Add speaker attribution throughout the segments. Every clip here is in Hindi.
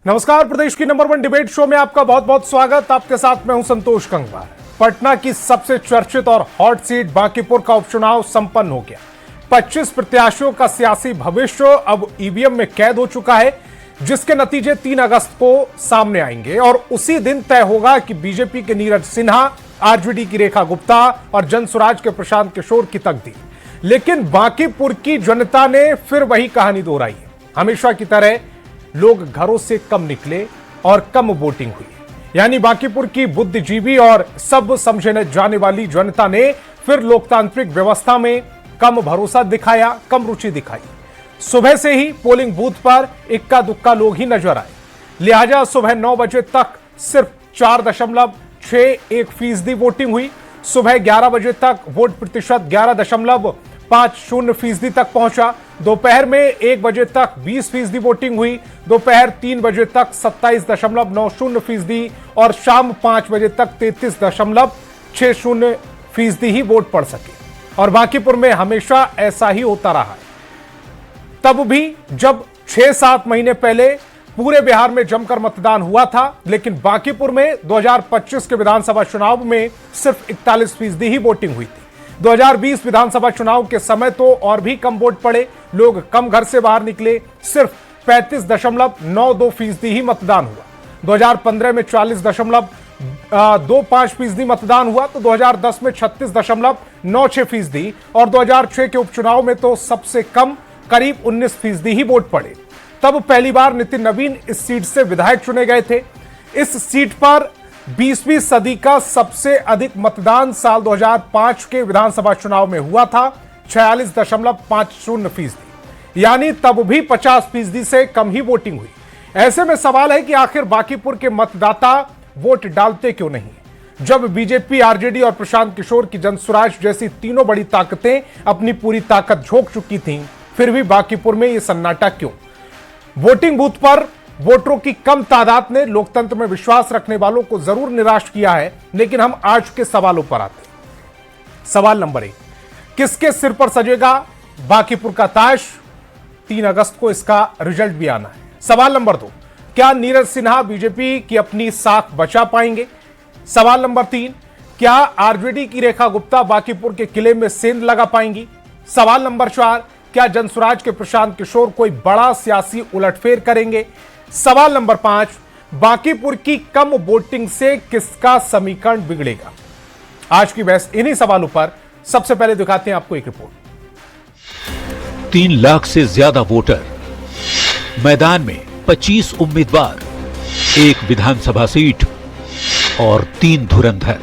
Speaker 1: नमस्कार, प्रदेश की नंबर 1 डिबेट शो में आपका बहुत बहुत स्वागत। आपके साथ मैं हूं संतोष कंगवार। पटना की सबसे चर्चित और हॉट सीट बांकीपुर का उपचुनाव संपन्न हो गया। 25 प्रत्याशियों का सियासी भविष्य अब ईवीएम में कैद हो चुका है, जिसके नतीजे 3 अगस्त को सामने आएंगे और उसी दिन तय होगा कि बीजेपी के नीरज सिन्हा, आरजेडी की रेखा गुप्ता और जनसुराज के प्रशांत किशोर की तकदीर। लेकिन बांकीपुर की जनता ने फिर वही कहानी दोहराई है। हमेशा की तरह लोग घरों से कम निकले और कम वोटिंग हुई। यानी बांकीपुर की बुद्धिजीवी और सब समझने जाने वाली जनता ने फिर लोकतांत्रिक व्यवस्था में कम भरोसा दिखाया, कम रुचि दिखाई। सुबह से ही पोलिंग बूथ पर इक्का दुक्का लोग ही नजर आए। लिहाजा सुबह 9 बजे तक सिर्फ 4.61% वोटिंग हुई। सुबह 11 बजे तक वोट प्रतिशत 11.50% तक पहुंचा। दोपहर में 1 बजे तक 20% वोटिंग हुई। दोपहर 3 बजे तक 27.90% और शाम 5 बजे तक 33.60% ही वोट पड़ सके। और बांकीपुर में हमेशा ऐसा ही होता रहा है। तब भी जब 6-7 महीने पहले पूरे बिहार में जमकर मतदान हुआ था, लेकिन बांकीपुर में 2025 के विधानसभा चुनाव में सिर्फ 41% ही वोटिंग हुई थी। 2020 विधानसभा चुनाव के समय तो और भी कम वोट पड़े, लोग कम घर से बाहर निकले, सिर्फ 35.92% ही मतदान हुआ। 2015 में 40.25% मतदान हुआ, तो 2010 में 36.96% और 2006 के उपचुनाव में तो सबसे कम करीब 19% ही वोट पड़े। तब पहली बार नितिन नवीन इस सीट से विधायक चुने गए थे। इस सीट पर 20वीं सदी का सबसे अधिक मतदान साल 2005 के विधानसभा चुनाव में हुआ था, 46.50%। यानी तब भी 50% से कम ही वोटिंग हुई। ऐसे में सवाल है कि आखिर बांकीपुर के मतदाता वोट डालते क्यों नहीं? जब बीजेपी, आरजेडी और प्रशांत किशोर की जनसुराज जैसी तीनों बड़ी ताकतें अपनी पूरी ताकत झोंक चुकी थीं, फिर भी बांकीपुर में यह सन्नाटा क्यों? वोटिंग बूथ पर वोटरों की कम तादाद ने लोकतंत्र में विश्वास रखने वालों को जरूर निराश किया है। लेकिन हम आज के सवालों पर आते हैं। सवाल नंबर 1, किसके सिर पर सजेगा बांकीपुर का ताज? 3 अगस्त को इसका रिजल्ट भी आना है। सवाल नंबर 2, क्या नीरज सिन्हा बीजेपी की अपनी साख बचा पाएंगे? सवाल नंबर 3, क्या आरजेडी की रेखा गुप्ता बांकीपुर के किले में सेंध लगा पाएंगी? सवाल नंबर 4, क्या जनसुराज के प्रशांत किशोर कोई बड़ा सियासी उलटफेर करेंगे? सवाल नंबर 5, बांकीपुर की कम वोटिंग से किसका समीकरण बिगड़ेगा? आज की बहस इन्हीं सवालों पर। सबसे पहले दिखाते हैं आपको एक रिपोर्ट।
Speaker 2: 3 लाख से ज्यादा वोटर, मैदान में 25 उम्मीदवार, 1 विधानसभा सीट और 3 धुरंधर।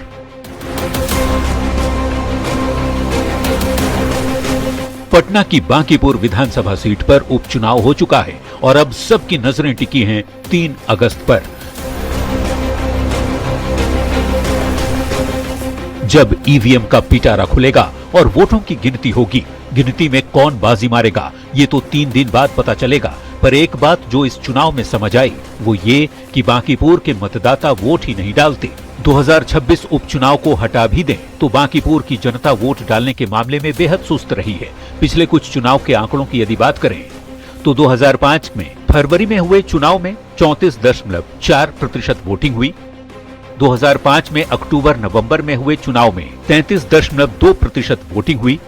Speaker 2: पटना की बांकीपुर विधानसभा सीट पर उपचुनाव हो चुका है और अब सबकी नजरें टिकी हैं 3 अगस्त पर, जब ईवीएम का पिटारा खुलेगा और वोटों की गिनती होगी। गिनती में कौन बाजी मारेगा ये तो 3 दिन बाद पता चलेगा। पर एक बात जो इस चुनाव में समझ आई वो ये कि बांकीपुर के मतदाता वोट ही नहीं डालते। 2026 उपचुनाव को हटा भी दें तो बांकीपुर की जनता वोट डालने के मामले में बेहद सुस्त रही है। पिछले कुछ चुनाव के आंकड़ों की यदि बात करें तो 2005 में फरवरी में हुए चुनाव में 34.4% वोटिंग हुई। 2005 में अक्टूबर नवंबर में हुए चुनाव में 33.2% वोटिंग हुई,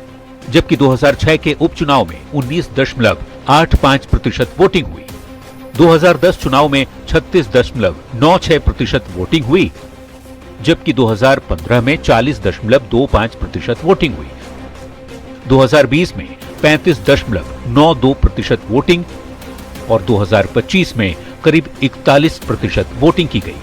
Speaker 2: जबकि 2006 के उपचुनाव में 19.85% वोटिंग हुई। 2010 चुनाव में 36.96% वोटिंग हुई, जबकि 2015 में 40.25% वोटिंग हुई। 2020 में 35.92% वोटिंग और 2025 में करीब 41% वोटिंग की गई।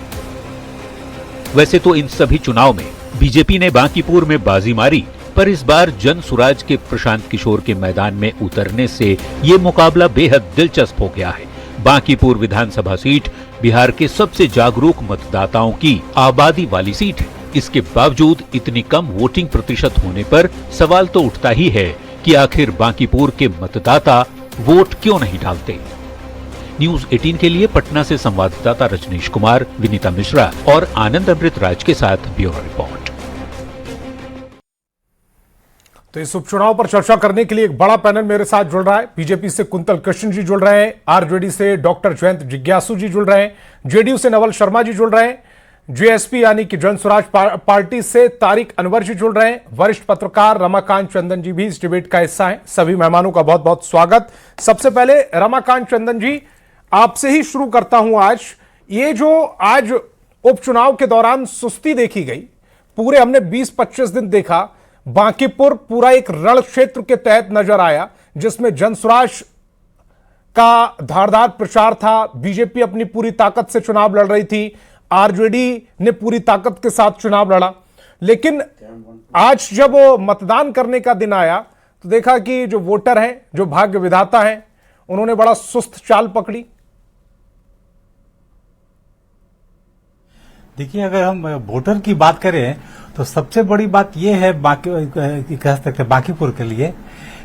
Speaker 2: वैसे तो इन सभी चुनाव में बीजेपी ने बांकीपुर में बाजी मारी, पर इस बार जनसुराज के प्रशांत किशोर के मैदान में उतरने से ये मुकाबला बेहद दिलचस्प हो गया है। बांकीपुर विधानसभा सीट बिहार के सबसे जागरूक मतदाताओं की आबादी वाली सीट है। इसके बावजूद इतनी कम वोटिंग प्रतिशत होने पर सवाल तो उठता ही है कि आखिर बांकीपुर के मतदाता वोट क्यों नहीं डालते। न्यूज 18 के लिए पटना से संवाददाता रजनीश कुमार, विनीता मिश्रा और आनंद अमृत राज के साथ ब्यूरो रिपोर्ट।
Speaker 1: तो इस उपचुनाव पर चर्चा करने के लिए एक बड़ा पैनल मेरे साथ जुड़ रहा है। बीजेपी से कुंतल कृष्ण जी जुड़ रहे हैं, आरजेडी से डॉक्टर जयंत जिज्ञासु जी जुड़ रहे हैं, जेडीयू से नवल शर्मा जी जुड़ रहे हैं, जेएसपी यानी कि जन स्वराज पार्टी से तारिक अनवर जी जुड़ रहे हैं, वरिष्ठ पत्रकार रमाकांत चंदन जी भी इस डिबेट का हिस्सा हैं। सभी मेहमानों का बहुत बहुत स्वागत। सबसे पहले रमाकांत चंदन जी, आपसे ही शुरू करता हूं। आज उपचुनाव के दौरान सुस्ती देखी गई, पूरे हमने 20-25 दिन देखा। बांकीपुर पूरा एक रण क्षेत्र के तहत नजर आया, जिसमें जनसुराज का धारदार प्रचार था। बीजेपी अपनी पूरी ताकत से चुनाव लड़ रही थी, आरजेडी ने पूरी ताकत के साथ चुनाव लड़ा। लेकिन आज जब वो मतदान करने का दिन आया तो देखा कि जो वोटर हैं, जो भाग्य विधाता हैं, उन्होंने बड़ा सुस्त चाल पकड़ी।
Speaker 3: देखिए, अगर हम वोटर की बात करें तो सबसे बड़ी बात यह है कह सकते बांकीपुर के लिए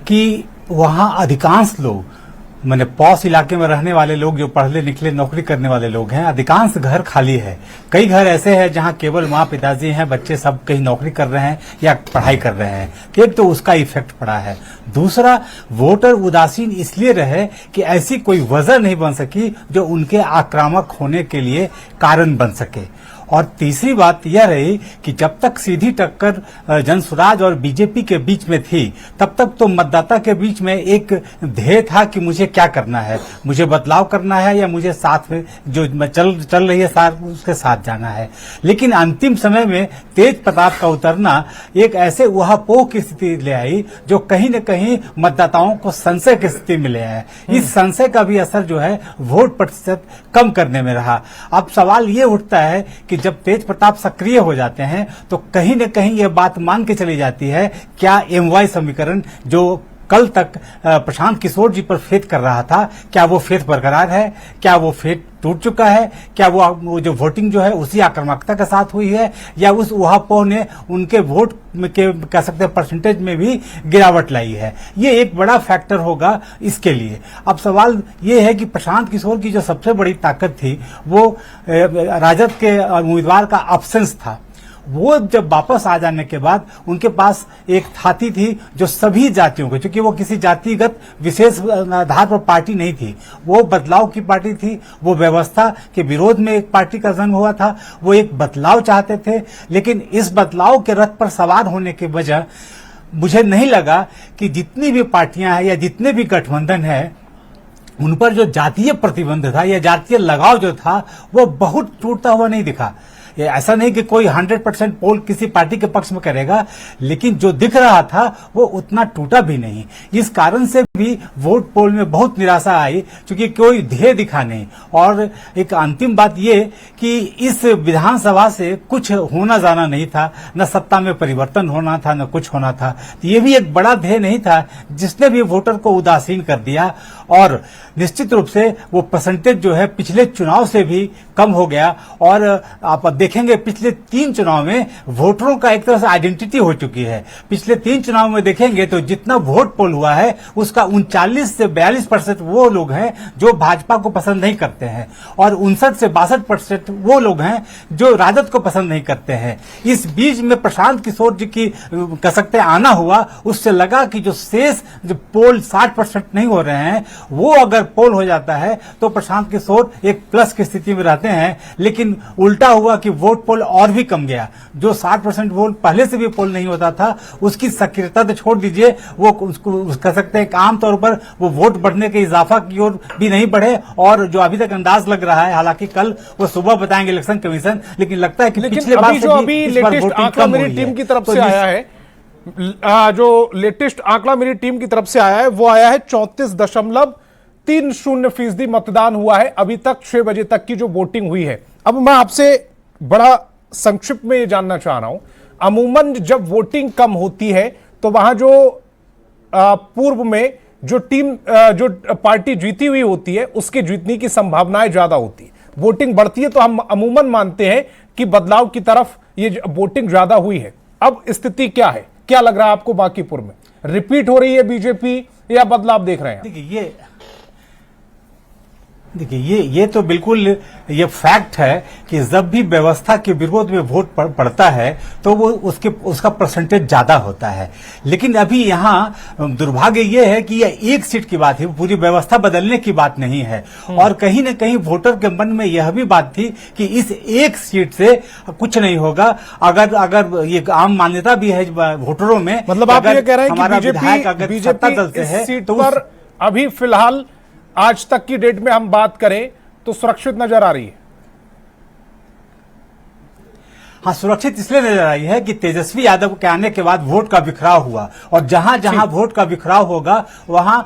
Speaker 3: कि वहां अधिकांश लोग, मैंने पॉश इलाके में रहने वाले लोग, जो पढ़े लिखे नौकरी करने वाले लोग हैं, अधिकांश घर खाली है। कई घर ऐसे हैं जहां केवल माँ पिताजी हैं, बच्चे सब कहीं नौकरी कर रहे हैं या पढ़ाई कर रहे हैं। एक तो उसका इफेक्ट पड़ा है। दूसरा, वोटर उदासीन इसलिए रहे कि ऐसी कोई वजह नहीं बन सकी जो उनके आक्रामक होने के लिए कारण बन सके। और तीसरी बात यह रही कि जब तक सीधी टक्कर जनसुराज और बीजेपी के बीच में थी, तब तक तो मतदाता के बीच में एक ध्येय था कि मुझे क्या करना है, मुझे बदलाव करना है या मुझे साथ में जो चल रही है साथ उसके साथ जाना है। लेकिन अंतिम समय में तेज प्रताप का उतरना एक ऐसे उहापोह की स्थिति ले आई जो कहीं न कहीं मतदाताओं को संशय की स्थिति में ले आया। इस संशय का भी असर जो है वोट प्रतिशत कम करने में रहा। अब सवाल ये उठता है कि जब तेज प्रताप सक्रिय हो जाते हैं तो कहीं न कहीं यह बात मान के चली जाती है, क्या एमवाई समीकरण जो कल तक प्रशांत किशोर जी पर फेथ कर रहा था, क्या वो फेथ बरकरार है? क्या वो फेथ टूट चुका है? क्या वो जो वोटिंग जो है उसी आक्रामकता के साथ हुई है, या उस उहापोह ने उनके वोट के कह सकते हैं परसेंटेज में भी गिरावट लाई है? ये एक बड़ा फैक्टर होगा इसके लिए। अब सवाल ये है कि प्रशांत किशोर की जो सबसे बड़ी ताकत थी वो राजद के उम्मीदवार का अब्सेंस था। वो जब वापस आ जाने के बाद उनके पास एक थाती थी जो सभी जातियों को, क्योंकि वो किसी जातिगत विशेष आधार पर पार्टी नहीं थी, वो बदलाव की पार्टी थी, वो व्यवस्था के विरोध में एक पार्टी का जन्म हुआ था, वो एक बदलाव चाहते थे। लेकिन इस बदलाव के रथ पर सवार होने के वजह मुझे नहीं लगा कि जितनी भी पार्टियां हैं या जितने भी गठबंधन है, उन पर जो जातीय प्रतिबंध था या जातीय लगाव जो था वो बहुत टूटता हुआ नहीं दिखा। ऐसा नहीं कि कोई 100% पोल किसी पार्टी के पक्ष में करेगा, लेकिन जो दिख रहा था वो उतना टूटा भी नहीं। इस कारण से भी वोट पोल में बहुत निराशा आई, क्योंकि कोई ध्येय दिखा नहीं। और एक अंतिम बात ये कि इस विधानसभा से कुछ होना जाना नहीं था, न सत्ता में परिवर्तन होना था, न कुछ होना था। तो ये भी एक बड़ा ध्येय नहीं था जिसने भी वोटर को उदासीन कर दिया। और निश्चित रूप से वो परसेंटेज जो है पिछले चुनाव से भी कम हो गया। और आप देखेंगे पिछले 3 चुनाव में वोटरों का एक तरह से आइडेंटिटी हो चुकी है। पिछले 3 चुनाव में देखेंगे तो जितना वोट पोल हुआ है उसका 39 से 42% वो लोग हैं जो भाजपा को पसंद नहीं करते हैं, और 59 से 62% वो लोग हैं जो राजद को पसंद नहीं करते हैं। इस बीच में प्रशांत किशोर जी की कह सकते आना हुआ, उससे लगा कि जो शेष जो पोल 60% नहीं हो रहे हैं, वो अगर पोल हो जाता है तो प्रशांत किशोर एक प्लस की स्थिति में रहते हैं। लेकिन उल्टा हुआ कि वोट पोल और भी कम गया। जो 60% वोट पहले से भी पोल नहीं होता था, उसकी सक्रियता तो छोड़ दीजिए, वो उसको कह सकते हैं आमतौर पर वो वोट बढ़ने के इजाफा की ओर भी नहीं बढ़े। और जो अभी तक अंदाज लग रहा है, हालांकि कल वो सुबह बताएंगे इलेक्शन कमीशन, लेकिन लगता है कि पिछले बार
Speaker 1: जो अभी लेटेस्ट आंकड़ा मेरी टीम की तरफ से आया है, जो लेटेस्ट आंकड़ा मेरी टीम की तरफ से आया है वो आया है 34.30% मतदान हुआ है अभी तक 6 बजे तक की जो वोटिंग हुई है। अब मैं आपसे बड़ा संक्षिप्त में ये जानना चाह रहा हूं, अमूमन जब वोटिंग कम होती है तो वहां जो पूर्व में जो टीम जो पार्टी जीती हुई होती है उसकी जीतने की संभावनाएं ज्यादा होती है। वोटिंग बढ़ती है तो हम अमूमन मानते हैं कि बदलाव की तरफ ये वोटिंग ज्यादा हुई है। अब स्थिति क्या है, क्या लग रहा है आपको बांकीपुर में? रिपीट हो रही है बीजेपी या बदलाव देख रहे हैं?
Speaker 3: देखिए, देखिए ये तो बिल्कुल ये फैक्ट है कि जब भी व्यवस्था के विरोध में वोट पड़ता है तो वो उसका परसेंटेज ज्यादा होता है। लेकिन अभी यहाँ दुर्भाग्य ये है कि ये एक सीट की बात है, पूरी व्यवस्था बदलने की बात नहीं है। और कहीं न कहीं वोटर के मन में यह भी बात थी कि इस एक सीट से कुछ नहीं होगा। अगर ये आम मान्यता भी है वोटरों में,
Speaker 1: मतलब आप ये कह रहे हैं कि
Speaker 3: बीजेपी सत्ता दल से है
Speaker 1: सीट
Speaker 3: तो
Speaker 1: पर अभी फिलहाल आज तक की डेट में हम बात करें तो सुरक्षित नजर आ रही है।
Speaker 3: हाँ, सुरक्षित इसलिए नजर आई है कि तेजस्वी यादव के आने के बाद वोट का बिखराव हुआ, और जहां जहां वोट का बिखराव होगा वहां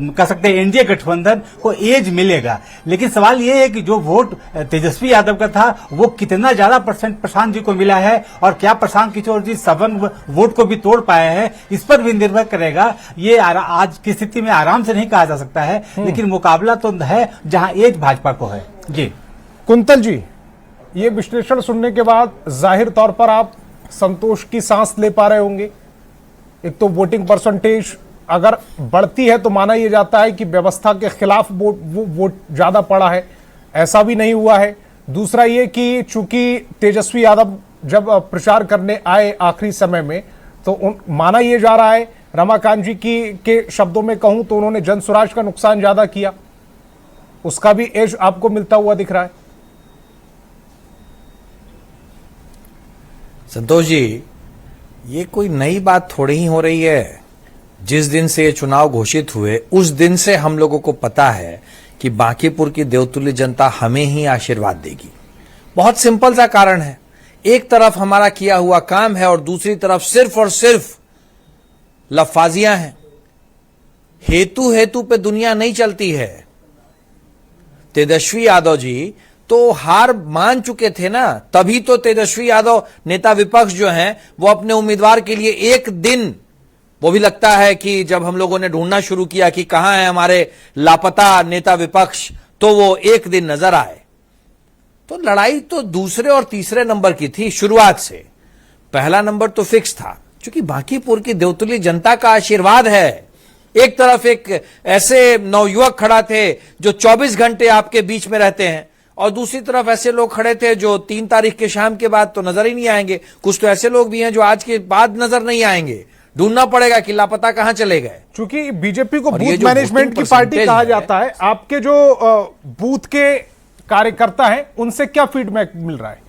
Speaker 3: कह सकते हैं एनडीए गठबंधन को एज मिलेगा। लेकिन सवाल यह है कि जो वोट तेजस्वी यादव का था वो कितना ज्यादा परसेंट प्रशांत जी को मिला है, और क्या प्रशांत किशोर जी 7 वोट को भी तोड़ पाए हैं, इस पर भी निर्भर करेगा। ये आज की स्थिति में आराम से नहीं कहा जा सकता है, लेकिन मुकाबला तो है जहां एज भाजपा को है। जी
Speaker 1: कुंतल जी, ये विश्लेषण सुनने के बाद जाहिर तौर पर आप संतोष की सांस ले पा रहे होंगे। एक तो वोटिंग परसेंटेज अगर बढ़ती है तो माना यह जाता है कि व्यवस्था के खिलाफ वोट ज्यादा पड़ा है, ऐसा भी नहीं हुआ है। दूसरा ये कि चूंकि तेजस्वी यादव जब प्रचार करने आए आखिरी समय में तो माना यह जा रहा है, रमाकांत जी के शब्दों में कहूं तो उन्होंने जन स्वराज का नुकसान ज्यादा किया, उसका भी एज आपको मिलता हुआ दिख रहा है।
Speaker 4: संतोष जी, ये कोई नई बात थोड़ी ही हो रही है। जिस दिन से ये चुनाव घोषित हुए उस दिन से हम लोगों को पता है कि बांकीपुर की देवतुल्य जनता हमें ही आशीर्वाद देगी। बहुत सिंपल सा कारण है, एक तरफ हमारा किया हुआ काम है और दूसरी तरफ सिर्फ और सिर्फ लफाजियां हैं। हेतु पे दुनिया नहीं चलती है। तेजस्वी यादव जी तो हार मान चुके थे ना, तभी तो तेजस्वी यादव नेता विपक्ष जो हैं वो अपने उम्मीदवार के लिए एक दिन, वो भी लगता है कि जब हम लोगों ने ढूंढना शुरू किया कि कहां है हमारे लापता नेता विपक्ष, तो वो एक दिन नजर आए। तो लड़ाई तो दूसरे और तीसरे नंबर की थी शुरुआत से। पहला नंबर तो फिक्स था, क्योंकि बांकीपुर की देवतुल्य जनता का आशीर्वाद है। एक तरफ एक ऐसे नवयुवक खड़ा थे जो 24 घंटे आपके बीच में रहते हैं, और दूसरी तरफ ऐसे लोग खड़े थे जो 3 तारीख के शाम के बाद तो नजर ही नहीं आएंगे। कुछ तो ऐसे लोग भी हैं जो आज के बाद नजर नहीं आएंगे, ढूंढना पड़ेगा कि लापता कहां चले गए।
Speaker 1: चूंकि बीजेपी को बूथ मैनेजमेंट की पार्टी कहा जाता है, आपके जो बूथ के कार्यकर्ता हैं उनसे क्या फीडबैक मिल रहा है?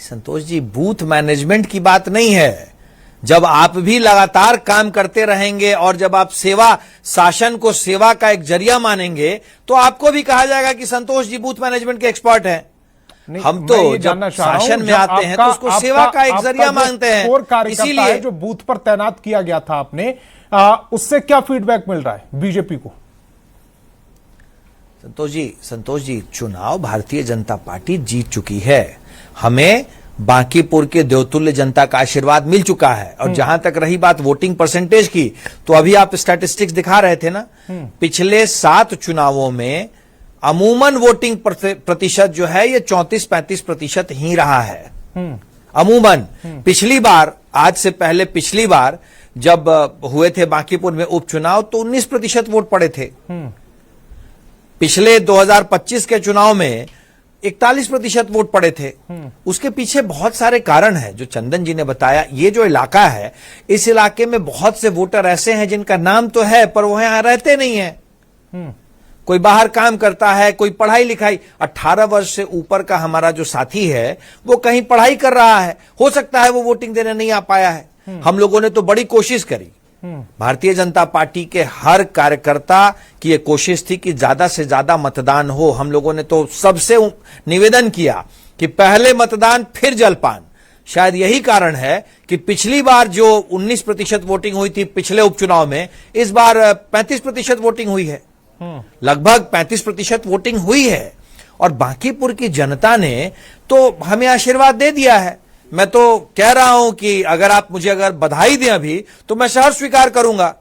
Speaker 4: संतोष जी, बूथ मैनेजमेंट की बात नहीं है। जब आप भी लगातार काम करते रहेंगे और जब आप सेवा, शासन को सेवा का एक जरिया मानेंगे, तो आपको भी कहा जाएगा कि संतोष जी बूथ मैनेजमेंट के एक्सपर्ट हैं। हम तो जब शासन में आते हैं तो उसको सेवा का एक जरिया मानते हैं। इसीलिए
Speaker 1: जो बूथ पर तैनात किया गया था आपने, उससे क्या फीडबैक मिल रहा है बीजेपी को?
Speaker 4: संतोष जी, चुनाव भारतीय जनता पार्टी जीत चुकी है। हमें बांकीपुर के देवतुल्य जनता का आशीर्वाद मिल चुका है। और जहां तक रही बात वोटिंग परसेंटेज की, तो अभी आप स्टैटिस्टिक्स दिखा रहे थे ना, पिछले 7 चुनावों में अमूमन वोटिंग प्रतिशत जो है ये 34-35% ही रहा है अमूमन। पिछली बार, आज से पहले पिछली बार जब हुए थे बांकीपुर में उपचुनाव तो 19% वोट पड़े थे। पिछले 2025 के चुनाव में 41% वोट पड़े थे। उसके पीछे बहुत सारे कारण हैं जो चंदन जी ने बताया। ये जो इलाका है, इस इलाके में बहुत से वोटर ऐसे हैं जिनका नाम तो है पर वो यहां रहते नहीं है। कोई बाहर काम करता है, कोई पढ़ाई लिखाई। 18 वर्ष से ऊपर का हमारा जो साथी है वो कहीं पढ़ाई कर रहा है, हो सकता है वो वोटिंग देने नहीं आ पाया है। हम लोगों ने तो बड़ी कोशिश करी। भारतीय जनता पार्टी के हर कार्यकर्ता की यह कोशिश थी कि ज्यादा से ज्यादा मतदान हो। हम लोगों ने तो सबसे निवेदन किया कि पहले मतदान फिर जलपान। शायद यही कारण है कि पिछली बार जो 19% वोटिंग हुई थी पिछले उपचुनाव में, इस बार 35% वोटिंग हुई है। लगभग 35% वोटिंग हुई है। और बांकीपुर की जनता ने तो हमें आशीर्वाद दे दिया है। मैं तो कह रहा हूं कि अगर आप मुझे बधाई दें अभी, तो मैं सहर्ष स्वीकार करूंगा।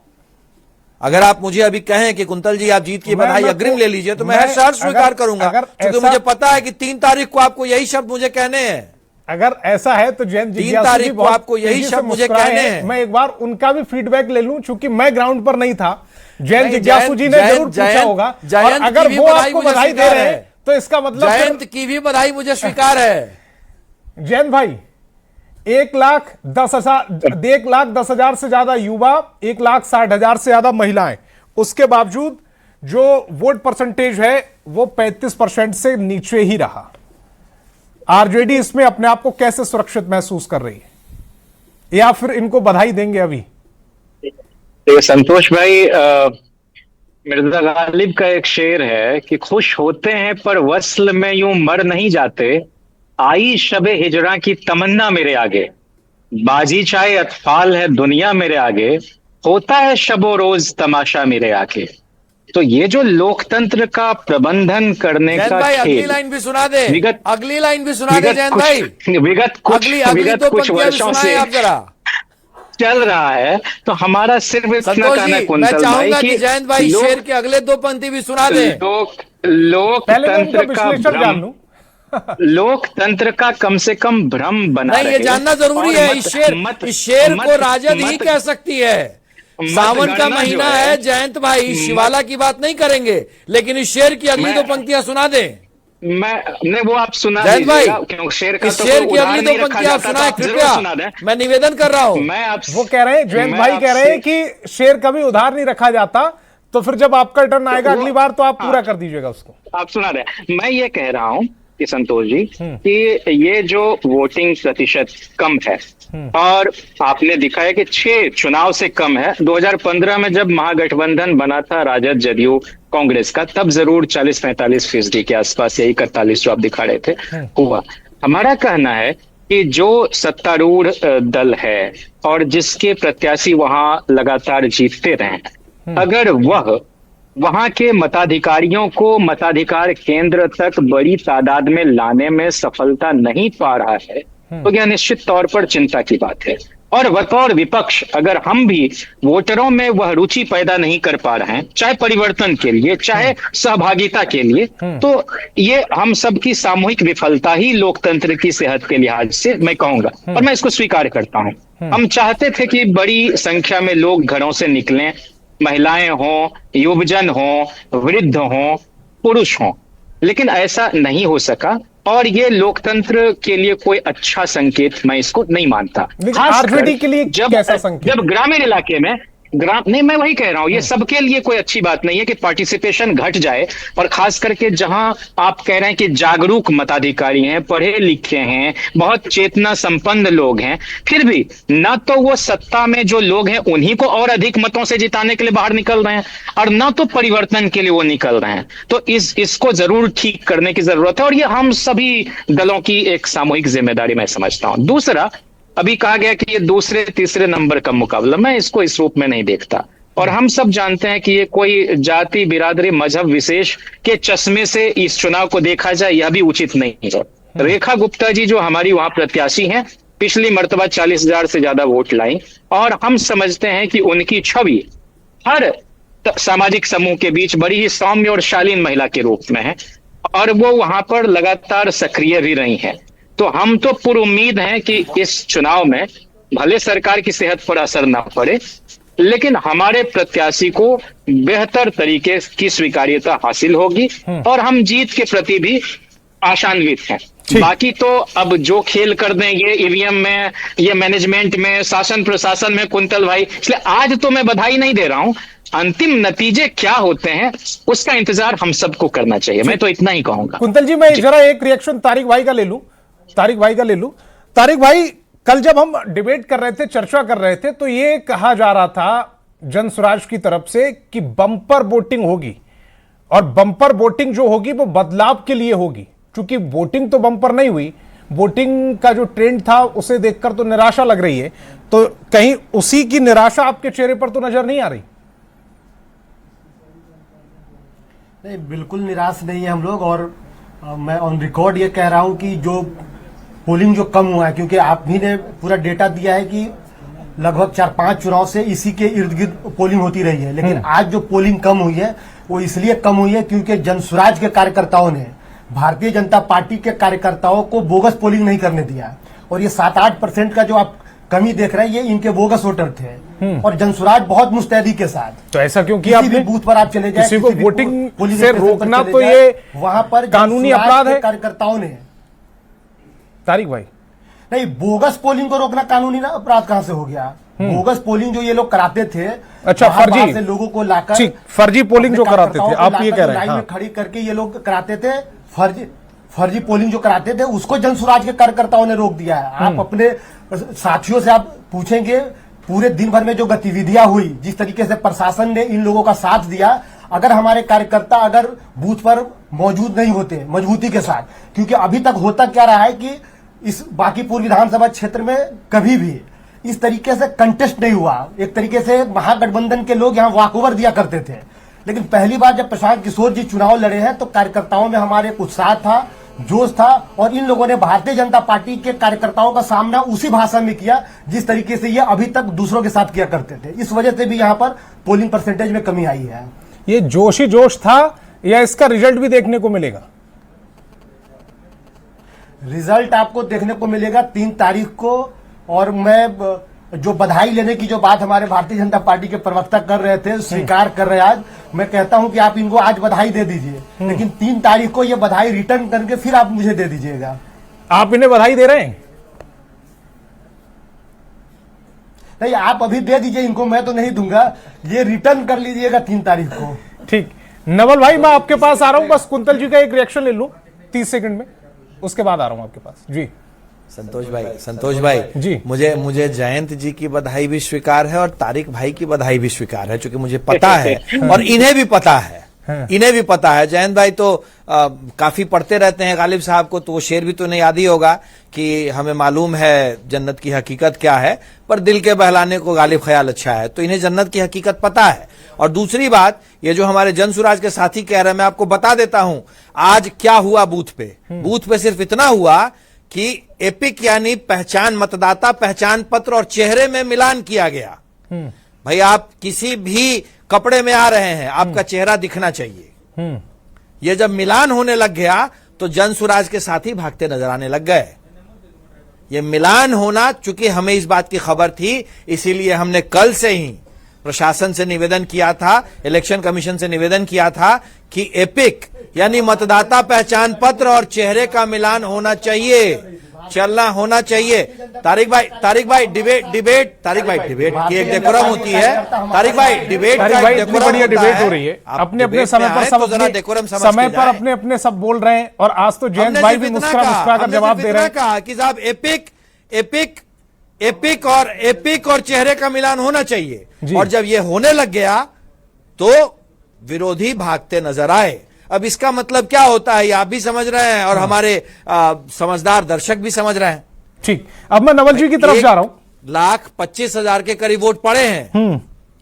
Speaker 4: अगर आप मुझे अभी कहें कि कुंतल जी आप जीत की बधाई अग्रिम ले लीजिए, तो मैं सहर्ष स्वीकार करूंगा, क्योंकि मुझे पता है कि 3 तारीख को आपको यही शब्द मुझे कहने हैं।
Speaker 1: अगर ऐसा है तो जैन
Speaker 4: 3 तारीख को आपको यही शब्द मुझे कहने हैं।
Speaker 1: मैं एक बार उनका भी फीडबैक ले लूं, चूंकि मैं ग्राउंड पर नहीं था, जयंत जिज्ञासु जी ने जरूर पूछा होगा, और अगर वो आपको बधाई दे रहे हैं तो इसका मतलब
Speaker 4: जयंत की भी बधाई मुझे स्वीकार है।
Speaker 1: जयंत भाई, 1,10,000 से ज्यादा युवा, 1,60,000 से ज्यादा महिलाएं, उसके बावजूद जो वोट परसेंटेज है वो 35% से नीचे ही रहा। आरजेडी इसमें अपने आप को कैसे सुरक्षित महसूस कर रही है, या फिर इनको बधाई देंगे अभी?
Speaker 5: संतोष भाई, मिर्जा गालिब का एक शेर है कि खुश होते हैं पर वस्ल में यूं मर नहीं जाते, आई शबे हिजरा की तमन्ना मेरे आगे, बाजी चाहे अतफाल है दुनिया मेरे आगे, होता है शबो रोज तमाशा मेरे आगे। तो ये जो लोकतंत्र का प्रबंधन करने का
Speaker 4: भाई, अगली
Speaker 5: खेल,
Speaker 4: लाइन भी सुना दे, अगली लाइन भी सुना दे जयंत भाई,
Speaker 5: विगत कुछ वर्षों से
Speaker 4: आप जरा
Speaker 5: चल रहा है, तो हमारा सिर्फ इतना कहना कुंतल भाई कि
Speaker 4: जयंत भाई शेर के अगले 2 पंक्ति भी सुना दे।
Speaker 5: लोकतंत्र का भ्रम, लोकतंत्र का कम से कम भ्रम बना
Speaker 4: नहीं, ये जानना जरूरी है। इस शेर को राजद ही कह सकती है। सावन का महीना है जयंत भाई, शिवाला की बात नहीं करेंगे, लेकिन इस शेर की अगली 2 पंक्तियां सुना दे।
Speaker 5: नहीं, वो आप सुना
Speaker 4: जयंत भाई,
Speaker 5: क्यों शेर का
Speaker 4: शेर की अगली 2 पंक्तियां आप सुनाए कृपया, मैं निवेदन कर रहा हूं।
Speaker 1: वो कह रहे हैं, जयंत भाई कह रहे हैं कि शेर कभी उधार नहीं रखा जाता, तो फिर जब आपका टर्न आएगा अगली बार तो आप पूरा कर दीजिएगा उसको।
Speaker 5: आप सुना रहे, मैं ये कह रहा हूं कि संतोष जी कि ये जो वोटिंग प्रतिशत कम है, और आपने दिखाया कि 6 चुनाव से कम है। 2015 में जब महागठबंधन बना था राजद जदयू कांग्रेस का, तब जरूर 40-45% के आसपास, यही 41 जो आप दिखा रहे थे हुआ। हमारा कहना है कि जो सत्तारूढ़ दल है और जिसके प्रत्याशी वहां लगातार जीतते रहे, अगर वह वहां के मताधिकारियों को मताधिकार केंद्र तक बड़ी तादाद में लाने में सफलता नहीं पा रहा है, तो यह निश्चित तौर पर चिंता की बात है। और बतौर विपक्ष अगर हम भी वोटरों में वह रुचि पैदा नहीं कर पा रहे हैं, चाहे परिवर्तन के लिए, चाहे सहभागिता के लिए, तो ये हम सब की सामूहिक विफलता ही लोकतंत्र की सेहत के लिहाज से मैं कहूंगा, और मैं इसको स्वीकार करता हूं। हम चाहते थे कि बड़ी संख्या में लोग घरों से निकलें, महिलाएं हों, युवजन हों, वृद्ध हों, पुरुष हों, लेकिन ऐसा नहीं हो सका, और ये लोकतंत्र के लिए कोई अच्छा संकेत मैं इसको नहीं मानता।
Speaker 1: आरजेडी के लिए कैसा संकेत?
Speaker 5: जब ग्रामीण इलाके में नहीं, मैं वही कह रहा हूं, ये सबके लिए कोई अच्छी बात नहीं है कि पार्टिसिपेशन घट जाए, और खास करके जहां आप कह रहे हैं कि जागरूक मताधिकारी हैं, पढ़े लिखे हैं, बहुत चेतना संपन्न लोग हैं, फिर भी ना तो वो सत्ता में जो लोग हैं उन्हीं को और अधिक मतों से जिताने के लिए बाहर निकल रहे हैं, और ना तो परिवर्तन के लिए वो निकल रहे हैं। तो इसको जरूर ठीक करने की जरूरत है, और ये हम सभी दलों की एक सामूहिक जिम्मेदारी मैं समझता हूं। दूसरा, अभी कहा गया कि ये दूसरे तीसरे नंबर का मुकाबला, मैं इसको इस रूप में नहीं देखता, और हम सब जानते हैं कि ये कोई जाति, बिरादरी, मजहब विशेष के चश्मे से इस चुनाव को देखा जाए, यह भी उचित नहीं है। रेखा गुप्ता जी जो हमारी वहां प्रत्याशी हैं, पिछली मर्तबा 40,000 से ज्यादा वोट लाई, और हम समझते हैं कि उनकी छवि हर सामाजिक समूह के बीच बड़ी ही सौम्य और शालीन महिला के रूप में है, और वो वहां पर लगातार सक्रिय भी रही है। तो हम तो पूरी उम्मीद है कि इस चुनाव में भले सरकार की सेहत पर असर ना पड़े, लेकिन हमारे प्रत्याशी को बेहतर तरीके की स्वीकार्यता हासिल होगी, और हम जीत के प्रति भी आशान्वित हैं। बाकी तो अब जो खेल कर दें ये ईवीएम में, ये मैनेजमेंट में, शासन प्रशासन में, कुंतल भाई, इसलिए आज तो मैं बधाई नहीं दे रहा हूं, अंतिम नतीजे क्या होते हैं उसका इंतजार हम सबको करना चाहिए, मैं तो इतना ही कहूंगा।
Speaker 1: कुंतल जी, मैं जरा एक रिएक्शन तारिक भाई का ले लूं। तारिक भाई, कल जब हम डिबेट कर रहे थे, चर्चा कर रहे थे, तो ये कहा जा रहा था जन स्वराज की तरफ से कि बम्पर वोटिंग होगी, और बम्पर वोटिंग जो होगी वो बदलाव के लिए होगी, क्योंकि वोटिंग तो बम्पर नहीं हुई, वोटिंग का जो ट्रेंड था उसे देखकर तो निराशा लग रही है। तो कहीं उसी की निराशा आपके चेहरे पर तो नजर नहीं आ रही?
Speaker 6: नहीं, बिल्कुल निराश नहीं है हम लोग, और मैं ऑन रिकॉर्ड ये कह रहा हूं कि जो पोलिंग जो कम हुआ है, क्योंकि आप भी ने पूरा डेटा दिया है कि लगभग 4-5 चुनाव से इसी के इर्द गिर्द पोलिंग होती रही है, लेकिन आज जो पोलिंग कम हुई है वो इसलिए कम हुई है क्योंकि जनसुराज के कार्यकर्ताओं ने भारतीय जनता पार्टी के कार्यकर्ताओं को बोगस पोलिंग नहीं करने दिया, और ये 7-8% का जो आप कमी देख रहे हैं, ये इनके बोगस वोटर थे और जनसुराज बहुत मुस्तैदी के साथ।
Speaker 1: तो ऐसा क्यों किया
Speaker 6: किसी भी
Speaker 1: आपने?
Speaker 6: बूथ पर आप चले जाए,
Speaker 1: किसी को
Speaker 6: भी
Speaker 1: वोटिंग
Speaker 6: पोलिंग
Speaker 1: से
Speaker 6: स्टेशन पर
Speaker 1: रोकना
Speaker 6: चले
Speaker 1: तो
Speaker 6: जाए,
Speaker 1: ये
Speaker 6: वहां पर
Speaker 1: कानूनी
Speaker 6: जनसुराज
Speaker 1: अपराध
Speaker 6: के
Speaker 1: है।
Speaker 6: कार्यकर्ताओं ने
Speaker 1: तारिक भाई,
Speaker 6: नहीं, बोगस पोलिंग को रोकना कानूनी अपराध कहां से हो गया? बोगस पोलिंग जो ये लोग कराते थे,
Speaker 1: अच्छा,
Speaker 6: बाहर
Speaker 1: फर्जी
Speaker 6: से लोगों को लाकर,
Speaker 1: ठीक, फर्जी पोलिंग जो कराते थे,
Speaker 6: कार्यकर्ताओं को
Speaker 1: आप ये
Speaker 6: लाकर
Speaker 1: कह रहे हैं।
Speaker 6: लाइन
Speaker 1: हाँ।
Speaker 6: में खड़ी करके ये लोग कराते थे, फर्जी पोलिंग जो कराते थे, उसको जनसुराज के कार्यकर्ताओं ने रोक दिया है। आप अपने साथियों से आप पूछेंगे, पूरे दिन भर में जो गतिविधियां हुई, जिस तरीके से प्रशासन ने इन लोगों का साथ दिया, अगर हमारे कार्यकर्ता अगर बूथ पर मौजूद नहीं होते मजबूती के साथ, क्योंकि अभी तक होता क्या रहा है कि इस बांकीपुर विधानसभा क्षेत्र में कभी भी इस तरीके से कंटेस्ट नहीं हुआ। एक तरीके से महागठबंधन के लोग यहाँ वॉकओवर दिया करते थे, लेकिन पहली बार जब प्रशांत किशोर जी चुनाव लड़े हैं तो कार्यकर्ताओं में हमारे उत्साह था, जोश था, और इन लोगों ने भारतीय जनता पार्टी के कार्यकर्ताओं का सामना उसी भाषा में किया जिस तरीके से ये अभी तक दूसरों के साथ किया करते थे। इस वजह से भी यहाँ पर पोलिंग परसेंटेज में कमी आई है।
Speaker 1: ये जोश ही जोश था या इसका रिजल्ट भी देखने को मिलेगा?
Speaker 6: रिजल्ट आपको देखने को मिलेगा 3 तारीख को। और मैं जो बधाई लेने की जो बात हमारे भारतीय जनता पार्टी के प्रवक्ता कर रहे थे, स्वीकार कर रहे हैं आज, मैं कहता हूं कि आप इनको आज बधाई दे दीजिए, लेकिन 3 तारीख को ये बधाई रिटर्न करके फिर आप मुझे दे दीजिएगा।
Speaker 1: आप इन्हें बधाई दे रहे हैं?
Speaker 6: नहीं, आप अभी दे दीजिए इनको, मैं तो नहीं दूंगा, ये रिटर्न कर लीजिएगा 3 तारीख को।
Speaker 1: ठीक, नवल भाई मैं आपके पास आ रहा हूं, बस कुंतल जी का एक रिएक्शन ले लूं 30 सेकंड में, उसके बाद आ रहा हूं आपके पास। जी
Speaker 4: संतोष भाई
Speaker 1: जी,
Speaker 4: मुझे जयंत जी की बधाई भी स्वीकार है और तारिक भाई की बधाई भी स्वीकार है, क्योंकि मुझे पता है और इन्हें भी पता है, इन्हें भी पता है। जयंत भाई तो काफी पढ़ते रहते हैं गालिब साहब को, तो वो शेर भी तो नहीं याद ही होगा कि हमें मालूम है जन्नत की हकीकत क्या है, पर दिल के बहलाने को गालिब ख्याल अच्छा है। तो इन्हें जन्नत की हकीकत पता है। और दूसरी बात, ये जो हमारे जनसुराज के साथी कह रहे हैं, मैं आपको बता देता हूं आज क्या हुआ बूथ पे। बूथ पे सिर्फ इतना हुआ कि एपिक यानी पहचान, मतदाता पहचान पत्र और चेहरे में मिलान किया गया। भाई आप किसी भी कपड़े में आ रहे हैं, आपका चेहरा दिखना चाहिए। ये जब मिलान होने लग गया तो जनसुराज के साथी भागते नजर आने लग गए। ये मिलान होना, चूंकि हमें इस बात की खबर थी, इसीलिए हमने कल से ही प्रशासन से निवेदन किया था, इलेक्शन कमीशन से निवेदन किया था कि एपिक यानी मतदाता पहचान पत्र और चेहरे का मिलान होना चाहिए, चलना होना चाहिए। तारिक भाई डिबेट की एक डेकोरम होती है। तारिक भाई डिबेट का एक डेकोरम
Speaker 1: बढ़िया डिबेट हो रही है, अपने अपने समय पर सब समय पर अपने अपने सब बोल रहे हैं। और आज तो जयंत भाई भी मुस्कुरा कर जवाब दे रहे हैं।
Speaker 4: कहा कि साहब एपिक और चेहरे का मिलान होना चाहिए, और जब ये होने लग गया तो विरोधी भागते नजर आए। अब इसका मतलब क्या होता है, ये आप भी समझ रहे हैं और हमारे समझदार दर्शक भी समझ रहे हैं।
Speaker 1: ठीक, अब मैं नवल जी की तरफ जा रहा हूं।
Speaker 4: 1,25,000 के करीब वोट पड़े हैं,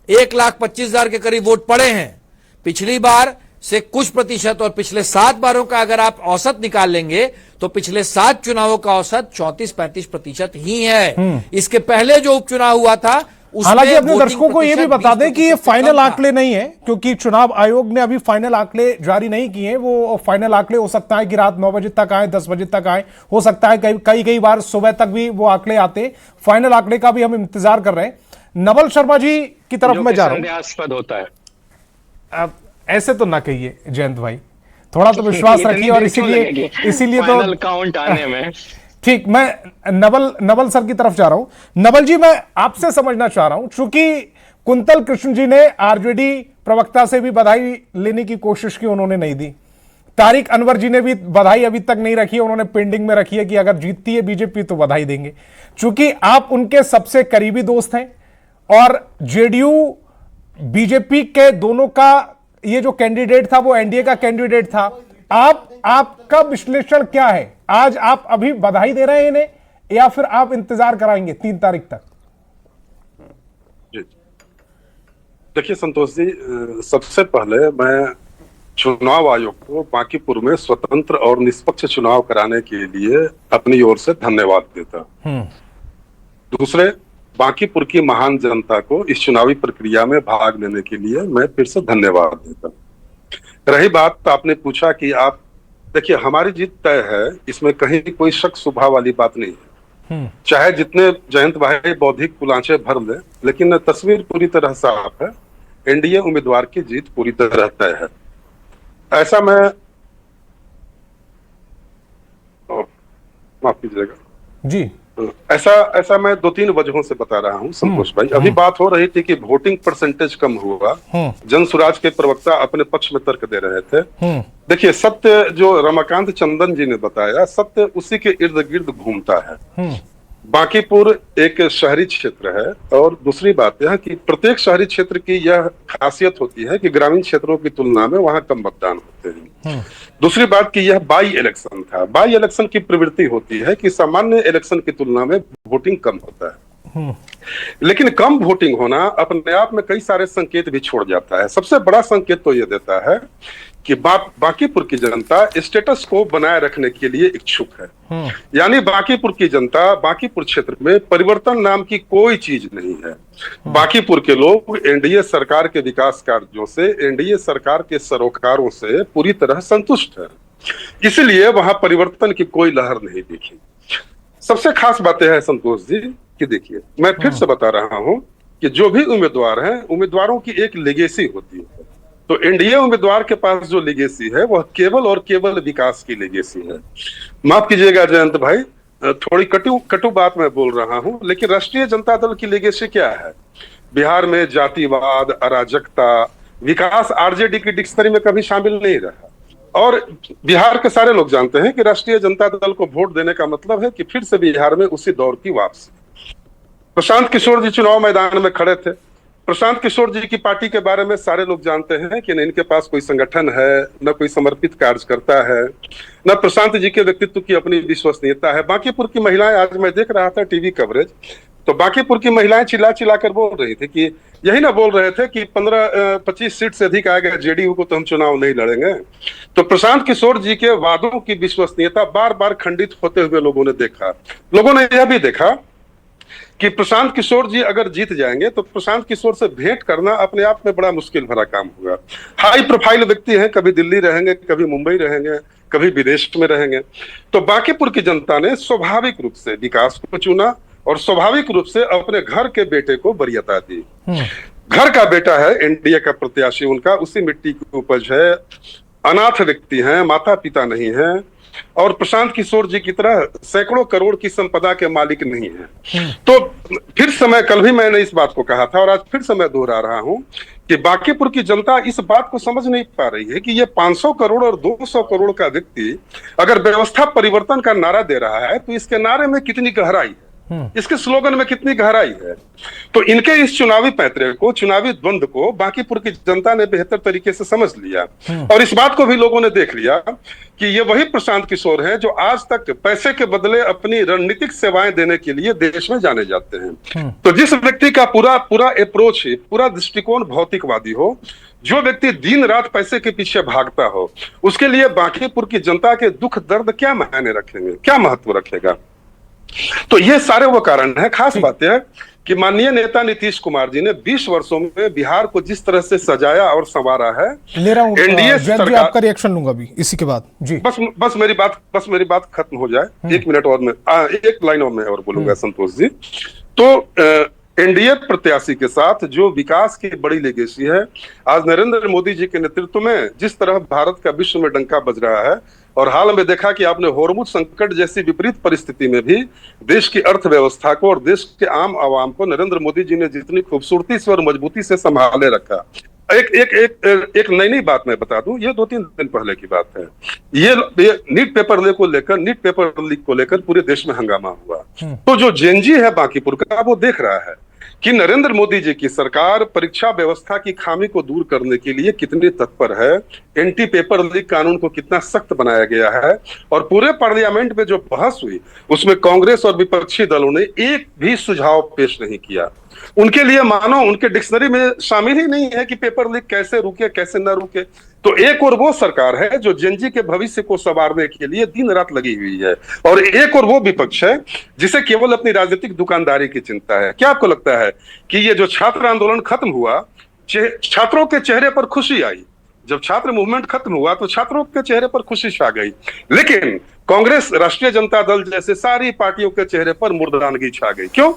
Speaker 4: 1,25,000 के करीब वोट पड़े हैं। पिछली बार से कुछ प्रतिशत और पिछले 7 बारों का अगर आप औसत निकाल लेंगे तो पिछले 7 चुनावों का औसत 34-35% ही है। इसके पहले जो उपचुनाव हुआ था,
Speaker 1: हालांकि अपने दर्शकों को यह भी बता दें कि ये फाइनल आंकड़े नहीं है, क्योंकि चुनाव आयोग ने अभी फाइनल आंकड़े जारी नहीं किए हैं। वो फाइनल आंकड़े हो सकता है कि रात 9 बजे तक आए, 10 बजे तक आए, हो सकता है कई बार सुबह तक भी वो आंकड़े आते। फाइनल आंकड़े का भी हम इंतजार कर रहे हैं। नवल शर्मा जी की तरफ मैं जा रहा हूं।
Speaker 5: संदेहास्पद होता है,
Speaker 1: ऐसे तो ना कहिए जयंत भाई, थोड़ा तो विश्वास रखिए। और इसीलिए तो
Speaker 5: काउंट आने में
Speaker 1: ठीक, मैं नवल सर की तरफ जा रहा हूं। नवल जी, मैं आपसे समझना चाह रहा हूं, चूंकि कुंतल कृष्ण जी ने आरजेडी प्रवक्ता से भी बधाई लेने की कोशिश की, उन्होंने नहीं दी। तारिक अनवर जी ने भी बधाई अभी तक नहीं रखी, उन्होंने पेंडिंग में रखी है कि अगर जीतती है बीजेपी तो बधाई देंगे। चूंकि आप उनके सबसे करीबी दोस्त हैं और जेडीयू बीजेपी के दोनों का ये जो कैंडिडेट था वो एनडीए का कैंडिडेट था। आपका विश्लेषण क्या है? आज आप अभी बधाई दे रहे हैं इन्हें या फिर आप इंतजार कराएंगे 3 तारीख तक?
Speaker 7: देखिए संतोष जी, सबसे पहले मैं चुनाव आयोग को बांकीपुर में स्वतंत्र और निष्पक्ष चुनाव कराने के लिए अपनी ओर से धन्यवाद देता। दूसरे, बांकीपुर की महान जनता को इस चुनावी प्रक्रिया में भाग लेने के लिए मैं फिर से धन्यवाद देता। रही बात, तो आपने पूछा कि आप देखिए, हमारी जीत तय है, इसमें कहीं कोई शक शुबा वाली बात नहीं है। चाहे जितने जयंत भाई बौद्धिक कुलांचे भर ले, लेकिन तस्वीर पूरी तरह साफ है। एनडीए उम्मीदवार की जीत पूरी तरह तय है। ऐसा मैं माफ कीजिएगा
Speaker 1: जी,
Speaker 7: ऐसा मैं 2-3 वजहों से बता रहा हूं संतोष भाई। अभी बात हो रही थी कि वोटिंग परसेंटेज कम हुआ, जन सुराज के प्रवक्ता अपने पक्ष में तर्क दे रहे थे। देखिए, सत्य जो रमाकांत चंदन जी ने बताया, सत्य उसी के इर्द गिर्द घूमता है। बांकीपुर एक शहरी क्षेत्र है, और दूसरी बात यह कि प्रत्येक शहरी क्षेत्र की यह खासियत होती है कि ग्रामीण क्षेत्रों की तुलना में वहां कम मतदान होते हैं। दूसरी बात कि यह बाई इलेक्शन था। बाई इलेक्शन की प्रवृत्ति होती है कि सामान्य इलेक्शन की तुलना में वोटिंग कम होता है, लेकिन कम वोटिंग होना अपने आप में कई सारे संकेत भी छोड़ जाता है। सबसे बड़ा संकेत तो यह देता है कि बांकीपुर की जनता स्टेटस को बनाए रखने के लिए इच्छुक है। यानी बांकीपुर की जनता, बांकीपुर क्षेत्र में परिवर्तन नाम की कोई चीज नहीं है। बांकीपुर के लोग एनडीए सरकार के विकास कार्यों से, एनडीए सरकार के सरोकारों से पूरी तरह संतुष्ट है। इसलिए वहां परिवर्तन की कोई लहर नहीं दिखी। सबसे खास बातें है संतोष जी कि देखिए, मैं फिर से बता रहा हूं कि जो भी उम्मीदवार हैं, उम्मीदवारों की एक लेगेसी होती है। तो एनडीए उम्मीदवार के पास जो लेगेसी है वह केवल और केवल विकास की लेगेसी है। माफ कीजिएगा जयंत भाई, थोड़ी कटु बात मैं बोल रहा हूं, लेकिन राष्ट्रीय जनता दल की लेगेसी क्या है? बिहार में जातिवाद, अराजकता, विकास आरजेडी की डिक्शनरी में कभी शामिल नहीं रहा। और बिहार के सारे लोग जानते हैं कि राष्ट्रीय जनता दल को वोट देने का मतलब है कि फिर से बिहार में उसी दौर की वापसी। प्रशांत किशोर जी चुनाव मैदान में खड़े थे। प्रशांत किशोर जी की पार्टी के बारे में सारे लोग जानते हैं कि न इनके पास कोई संगठन है, न कोई समर्पित कार्यकर्ता है, न प्रशांत जी के व्यक्तित्व की अपनी विश्वसनीयता है। बांकीपुर की महिलाएं, आज मैं देख रहा था टीवी कवरेज, तो बांकीपुर की महिलाएं चिल्ला चिल्ला कर बोल रही थी कि यही ना बोल रहे थे कि 15-25 सीट से अधिक आएगा जेडीयू को तो हम चुनाव नहीं लड़ेंगे। तो प्रशांत किशोर जी के वादों की विश्वसनीयता बार बार खंडित होते हुए लोगों ने देखा। लोगों ने यह भी देखा कि प्रशांत किशोर जी अगर जीत जाएंगे तो प्रशांत किशोर से भेंट करना अपने आप में बड़ा मुश्किल भरा काम होगा। हाई प्रोफाइल व्यक्ति हैं, कभी दिल्ली रहेंगे, कभी मुंबई रहेंगे, कभी विदेश में रहेंगे। तो बांकीपुर की जनता ने स्वाभाविक रूप से विकास को चुना और स्वाभाविक रूप से अपने घर के बेटे को वरीयता दी। घर का बेटा है एनडीए का प्रत्याशी, उनका उसी मिट्टी की उपज है, अनाथ व्यक्ति हैं, माता पिता नहीं है, और प्रशांत किशोर जी की तरह सैकड़ों करोड़ की संपदा के मालिक नहीं है। तो फिर से मैं, कल भी मैंने इस बात को कहा था और आज फिर से मैं दोहरा रहा हूं कि बांकीपुर की जनता इस बात को समझ नहीं पा रही है कि ये 500 करोड़ और 200 करोड़ का व्यक्ति अगर व्यवस्था परिवर्तन का नारा दे रहा है तो इसके नारे में कितनी गहराई है, इसके स्लोगन में कितनी गहराई है। तो इनके इस चुनावी पैतरे को, चुनावी द्वंद को बांकीपुर की जनता ने बेहतर तरीके से समझ लिया और इस बात को भी लोगों ने देख लिया कि ये वही प्रशांत किशोर हैं जो आज तक पैसे के बदले अपनी रणनीतिक सेवाएं देने के लिए देश में जाने जाते हैं। तो जिस व्यक्ति का पूरा अप्रोच है, पूरा दृष्टिकोण भौतिकवादी हो, जो व्यक्ति दिन रात पैसे के पीछे भागता हो, उसके लिए बांकीपुर की जनता के दुख दर्द क्या मायने रखेंगे, क्या महत्व रखेगा? तो ये सारे वो कारण है। खास बात है कि माननीय नेता नीतीश कुमार जी ने 20 वर्षों में बिहार को जिस तरह से सजाया और संवारा है,
Speaker 1: ले रहा हूं
Speaker 7: एनडीए
Speaker 1: सरकार, आपका रिएक्शन लूंगा भी इसी के बाद जी।
Speaker 7: बस मेरी बात खत्म हो जाए, 1 मिनट और में, एक लाइन और मैं और बोलूंगा संतोष जी। तो एनडीए प्रत्याशी के साथ जो विकास की बड़ी लेगेसी है, आज नरेंद्र मोदी जी के नेतृत्व में जिस तरह भारत का विश्व में डंका बज रहा है, और हाल में देखा कि आपने हॉर्मुज संकट जैसी विपरीत परिस्थिति में भी देश की अर्थव्यवस्था को और देश के आम आवाम को नरेंद्र मोदी जी ने जितनी खूबसूरती से और मजबूती से संभाले रखा। एक नई बात मैं बता दूं, ये 2-3 दिन पहले की बात है। ये नीट पेपर लीक को लेकर पूरे देश में हंगामा हुआ। तो जो जेएनजी है बांकीपुर का, वो देख रहा है कि नरेंद्र मोदी जी की सरकार परीक्षा व्यवस्था की खामी को दूर करने के लिए कितनी तत्पर है, एंटी पेपर लीक कानून को कितना सख्त बनाया गया है, और पूरे पार्लियामेंट में जो बहस हुई उसमें कांग्रेस और विपक्षी दलों ने एक भी सुझाव पेश नहीं किया। उनके लिए मानो उनके डिक्शनरी में शामिल ही नहीं है कि पेपर लीक कैसे रुके, कैसे न रुके। तो एक और वो सरकार है जो जेएनजी के भविष्य को संवारने के लिए दिन रात लगी हुई है, और एक और वो विपक्ष है जिसे केवल अपनी राजनीतिक दुकानदारी की चिंता है। क्या आपको लगता है कि ये जो छात्र आंदोलन खत्म हुआ, छात्रों के चेहरे पर खुशी आई, जब छात्र मूवमेंट खत्म हुआ तो छात्रों के चेहरे पर खुशी छा गई, लेकिन कांग्रेस, राष्ट्रीय जनता दल जैसे सारी पार्टियों के चेहरे पर मुर्दानगी छा गई। क्यों?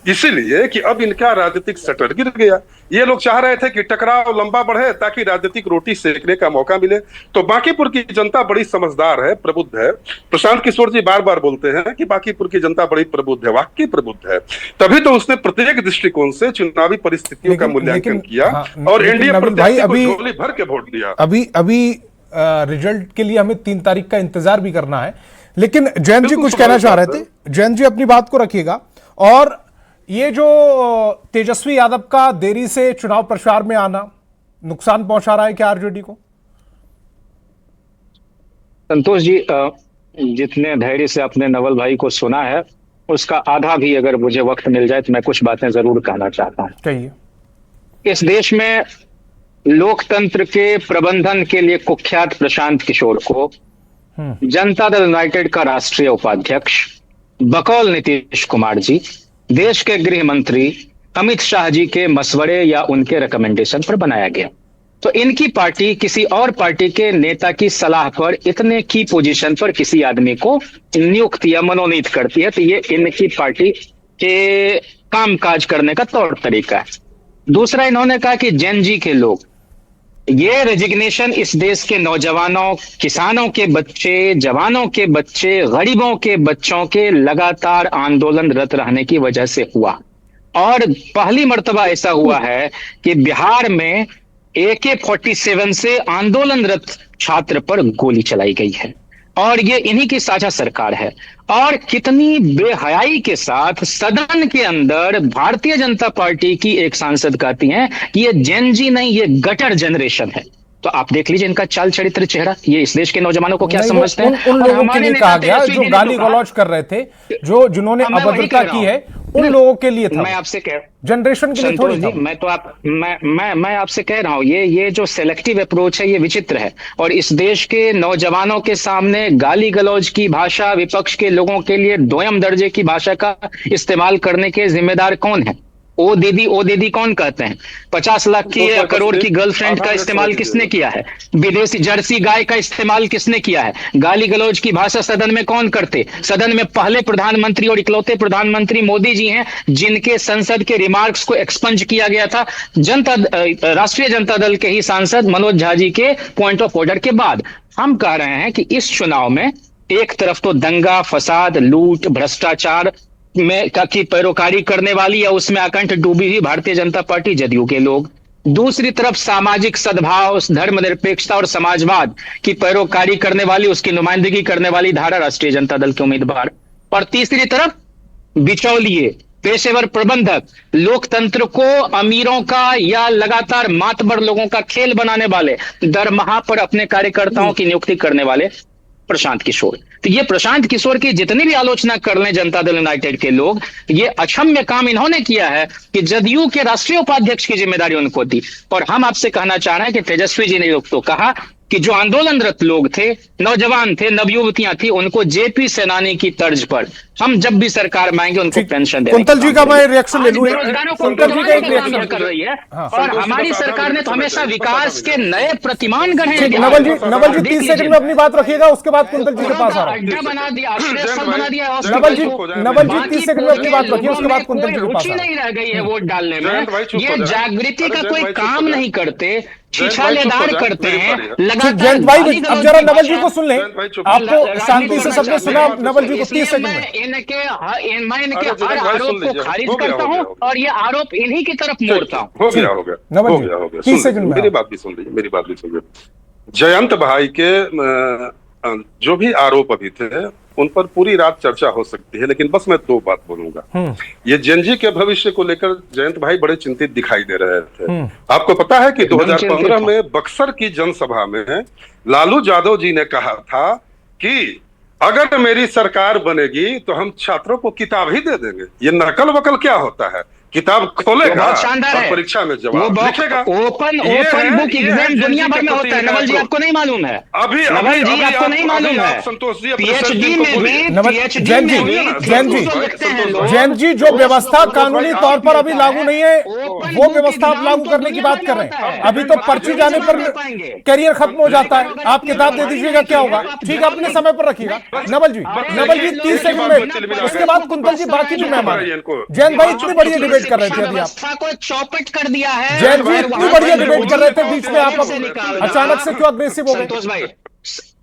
Speaker 7: इसीलिए कि अब इनका राजनीतिक शटर गिर गया। ये लोग चाह रहे थे कि टकराव लंबा बढ़े ताकि राजनीतिक रोटी सेकने का मौका मिले। तो बांकीपुर की जनता बड़ी समझदार है, प्रबुद्ध है। प्रशांत किशोर जी बार बार बोलते हैं कि बांकीपुर की जनता बड़ी प्रबुद्ध है, वाकई प्रबुद्ध है। तभी तो उसने प्रत्येक दृष्टिकोण से चुनावी परिस्थितियों का मूल्यांकन किया और एनडीए प्रत्याशी को झोली भर के वोट दिया।
Speaker 1: अभी रिजल्ट के लिए हमें 3 तारीख का इंतजार भी करना है, लेकिन जयंत जी कुछ कहना चाह रहे थे। जयंत जी अपनी बात को रखिएगा। और ये जो तेजस्वी यादव का देरी से चुनाव प्रचार में आना नुकसान पहुंचा रहा है क्या आरजेडी को?
Speaker 5: संतोष जी, जितने धैर्य से अपने नवल भाई को सुना है उसका आधा भी अगर मुझे वक्त मिल जाए तो मैं कुछ बातें जरूर कहना चाहता हूं।
Speaker 1: कहिए।
Speaker 5: इस देश में लोकतंत्र के प्रबंधन के लिए कुख्यात प्रशांत किशोर को जनता दल यूनाइटेड का राष्ट्रीय उपाध्यक्ष बकौल नीतीश कुमार जी देश के गृह मंत्री अमित शाह जी के मशवरे या उनके रिकमेंडेशन पर बनाया गया। तो इनकी पार्टी किसी और पार्टी के नेता की सलाह पर इतने की पोजीशन पर किसी आदमी को नियुक्त या मनोनीत करती है, तो ये इनकी पार्टी के कामकाज करने का तौर तरीका है। दूसरा, इन्होंने कहा कि जेन जी के लोग, ये रेजिग्नेशन इस देश के नौजवानों, किसानों के बच्चे, जवानों के बच्चे, गरीबों के बच्चों के लगातार आंदोलनरत रहने की वजह से हुआ। और पहली मर्तबा ऐसा हुआ है कि बिहार में AK-47 से आंदोलनरत छात्र पर गोली चलाई गई है और ये इन्हीं की साझा सरकार है। और कितनी बेहयाई के साथ सदन के अंदर भारतीय जनता पार्टी की एक सांसद कहती हैं कि ये जेन जी नहीं, ये गटर जनरेशन है। तो आप देख लीजिए इनका चाल चरित्र, चेहरा, ये इस देश के नौजवानों को क्या समझते हैं।
Speaker 1: उन लोगों के लिए कहा गया जो गाली गलौज कर रहे थे, जिन्होंने अभद्रता की है, उन लोगों के लिए था।
Speaker 5: मैं आपसे कह
Speaker 1: जनरेशन के लिए थोड़ी था।
Speaker 5: मैं आपसे कह रहा हूं, ये जो सेलेक्टिव अप्रोच है ये विचित्र है। और इस देश के नौजवानों के सामने गाली गलौज की भाषा, विपक्ष के लोगों के लिए दोयम दर्जे की भाषा का इस्तेमाल करने के जिम्मेदार कौन है? ओ दीदी कौन कहते हैं? 50 लाख की करोड़ की गर्लफ्रेंड का इस्तेमाल किसने किया है? विदेशी जर्सी गाय का इस्तेमाल किसने किया है? गाली गलौज की भाषा सदन में कौन करते? सदन में पहले प्रधानमंत्री और इकलौते प्रधानमंत्री मोदी जी हैं जिनके संसद के रिमार्क्स को एक्सपंज किया गया था राष्ट्रीय जनता दल के ही सांसद मनोज झा जी के पॉइंट ऑफ ऑर्डर के बाद। हम कह रहे हैं कि इस चुनाव में एक तरफ तो दंगा फसाद, लूट, भ्रष्टाचार में की पैरोकारी करने वाली या उसमें अकंठ डूबी हुई भारतीय जनता पार्टी जदयू के लोग, दूसरी तरफ सामाजिक सद्भाव, धर्मनिरपेक्षता और समाजवाद की पैरोकारी करने वाली, उसकी नुमाइंदगी करने वाली धारा राष्ट्रीय जनता दल के उम्मीदवार, और तीसरी तरफ बिचौलिए, पेशेवर प्रबंधक, लोकतंत्र को अमीरों का या लगातार मातबर लोगों का खेल बनाने वाले, दरमाहा पर अपने कार्यकर्ताओं की नियुक्ति करने वाले प्रशांत किशोर। तो ये प्रशांत किशोर की जितनी भी आलोचना कर लें जनता दल यूनाइटेड के लोग, ये अक्षम्य काम इन्होंने किया है कि जदयू के राष्ट्रीय उपाध्यक्ष की जिम्मेदारी उनको दी। और हम आपसे कहना चाह रहे हैं कि तेजस्वी जी ने तो कहा कि जो आंदोलनरत लोग थे, नौजवान थे, नवयुवतियां थी, उनको जेपी सेनानी की तर्ज पर हम जब भी सरकार में आएंगे उनको पेंशन देंगे।
Speaker 1: कुंतल जी का मैं रिएक्शन ले लूं।
Speaker 5: कुंतल जी का एक रिएक्शन कर रही है। और हमारी सरकार ने तो हमेशा विकास के नए प्रतिमान गढ़े हैं।
Speaker 1: नवल जी 30 सेकंड में अपनी बात रखिएगा, उसके बाद कुंतल जी के पास आ रहा हूं।
Speaker 5: अड्डा बना दिया, आश्रय स्थल बना दिया।
Speaker 1: नवल जी 30 सेकंड में अपनी बात रखिए, उसके बाद कुंतल जी के पास।
Speaker 5: रुचि नहीं रह गई है वोट डालने में, ये जागृति का कोई काम नहीं करते, छिछालेदार करते हैं
Speaker 1: जयंत भाई। अब जरा नवल जी को सुन लें, आपको शांति से सबने सुना। नवल जी को 30 सेकंड में।
Speaker 5: मैं इनके हर आरोप को खारिज करता हूं और ये आरोप इन्हीं की तरफ मोड़ता हूं।
Speaker 7: हो गया।
Speaker 1: 30 सेकंड में
Speaker 7: मेरी बात भी सुन लीजिए। जयंत भाई के जो भी आरोप अभी थे उन पर पूरी रात चर्चा हो सकती है, लेकिन बस मैं 2 बात बोलूंगा। ये जेनजी के भविष्य को लेकर जयंत भाई बड़े चिंतित दिखाई दे रहे थे। आपको पता है कि 2015 में बक्सर की जनसभा में लालू यादव जी ने कहा था कि अगर मेरी सरकार बनेगी तो हम छात्रों को किताब ही दे देंगे। ये नकल वकल क्या होता है? किताब खोलेगा और परीक्षा में जवाब लिखेगा।
Speaker 5: ओपन बुक एग्जाम दुनिया भर में होता है। नवल जी आपको नहीं मालूम है? नवल जी आपको नहीं मालूम है?
Speaker 7: संतोष जी
Speaker 5: पीएचडी में भी
Speaker 1: जैन जी जो व्यवस्था कानूनी तौर पर अभी लागू नहीं है, वो व्यवस्था आप लागू करने की बात कर रहे हैं। अभी तो पर्ची जाने पर कैरियर खत्म हो जाता है, आप किताब दे दीजिएगा, क्या होगा? ठीक है, अपने समय पर रखिएगा। नवल जी 30 सेकंड में, उसके बाद कुंतल जी बाकी भी मेहमान। जैन भाई इतनी बढ़िया डिबेट कर रहे थे, अभी आप
Speaker 5: को चौपट कर दिया है।
Speaker 1: जैन जी इतनी बढ़िया डिबेट कर रहे थे, बीच में आप अचानक से क्यों अग्रेसिव हो गए?
Speaker 5: संतोष भाई,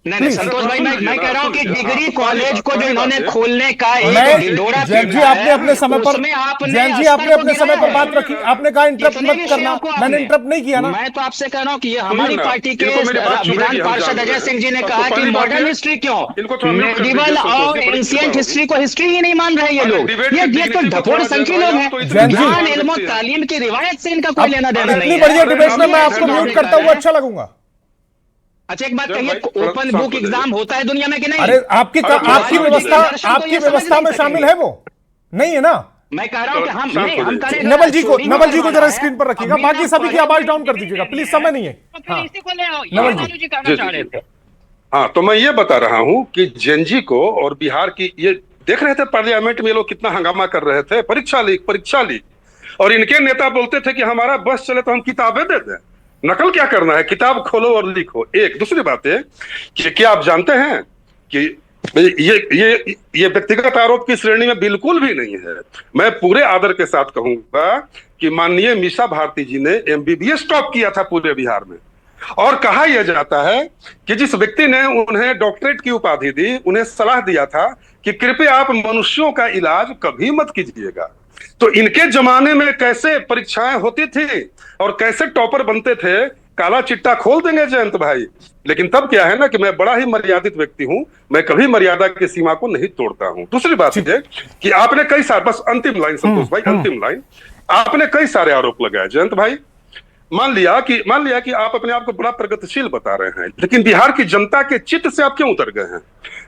Speaker 5: नहीं संतोष भाई, मैं कह रहा हूँ कि डिग्री कॉलेज को जो इन्होंने खोलने का एक ढिंढोरा
Speaker 1: जैन जी आपने अपने समय पर, जैन जी आपने अपने समय पर बात रखी, आपने कहा इंटरप्ट मत करना, मैंने इंटरप्ट नहीं किया ना।
Speaker 5: मैं तो आपसे कह रहा हूँ कि ये हमारी पार्टी के विधान पार्षद अजय सिंह जी ने कहा कि मॉडर्न हिस्ट्री क्यों, मेडिवल और एंशिएंट हिस्ट्री को हिस्ट्री ही नहीं मान रहे ये लोग। ये तो ढकोड़ संख्या लोग हैं, ज्ञान इल्म तालीम की रिवायत से इनका कोई लेना देना नहीं है।
Speaker 1: इतनी बढ़िया डिबेट में मैं आपको म्यूट करता हुआ अच्छा लगूंगा।
Speaker 5: अच्छा एक बात कहिए, ओपन बुक एग्जाम होता है दुनिया में कि नहीं?
Speaker 1: अरे आपकी व्यवस्था में शामिल है वो नहीं है ना?
Speaker 5: मैं कह रहा हूं कि हम करेंगे।
Speaker 1: नवल जी को जरा स्क्रीन पर रखिएगा, बाकी सभी की आवाज डाउन कर दीजिएगा प्लीज, समय नहीं है।
Speaker 5: इसी को ले आओ,
Speaker 1: नवल
Speaker 5: जी कहना चाह रहे थे।
Speaker 7: हाँ, तो मैं ये बता रहा हूं कि जेएनजी को और बिहार की, ये देख रहे थे पार्लियामेंट में लोग कितना हंगामा कर रहे थे, परीक्षा लीक, और इनके नेता बोलते थे कि हमारा बस चले तो हम किताबें दे दें। नकल क्या करना है, किताब खोलो और लिखो। एक दूसरी बात है कि क्या आप जानते हैं कि ये व्यक्तिगत आरोप की श्रेणी में बिल्कुल भी नहीं है। मैं पूरे आदर के साथ कहूंगा कि माननीय मीसा भारती जी ने एमबीबीएस टॉप किया था पूरे बिहार में, और कहा यह जाता है कि जिस व्यक्ति ने उन्हें डॉक्टरेट की उपाधि दी, उन्हें सलाह दिया था कि कृपया आप मनुष्यों का इलाज कभी मत कीजिएगा। तो इनके जमाने में कैसे परीक्षाएं होती थी और कैसे टॉपर बनते थे, काला चिट्टा खोल देंगे जयंत भाई। लेकिन तब क्या है ना कि मैं बड़ा ही मर्यादित व्यक्ति हूं, मैं कभी मर्यादा की सीमा को नहीं तोड़ता हूं। दूसरी बात यह कि आपने कई सारे, बस अंतिम लाइन संतोष भाई, अंतिम लाइन, आपने कई सारे आरोप लगाए जयंत भाई। मान लिया कि आप अपने आप को बड़ा प्रगतिशील बता रहे हैं, लेकिन बिहार की जनता के चित्त से आप क्यों उतर गए हैं?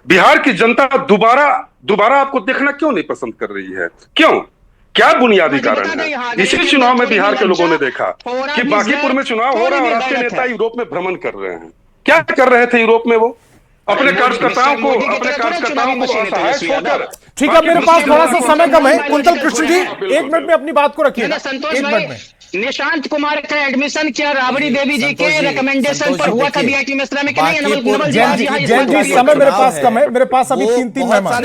Speaker 7: बिहार की जनता दोबारा आपको देखना क्यों नहीं पसंद कर रही है? क्यों? क्या बुनियादी कारण है? इसी चुनाव में बिहार के लोगों ने देखा कि बांकीपुर में चुनाव हो रहा है और आपके नेता यूरोप में भ्रमण कर रहे हैं। क्या कर रहे थे यूरोप में? वो अपने कार्यकर्ताओं को असहाय छोड़कर।
Speaker 1: ठीक है, मेरे पास थोड़ा सा समय कम है, कुंतल कृष्ण जी 1 मिनट में अपनी बात को रखिए। 1 मिनट में
Speaker 5: निशांत कुमार का एडमिशन क्या राबड़ी देवी जी के रिकमेंडेशन पर हुआ था बीआईटी मिश्रा में कि नहीं?
Speaker 1: जैन जी समय मेरे पास कम है, मेरे पास अभी 3 मेहमान।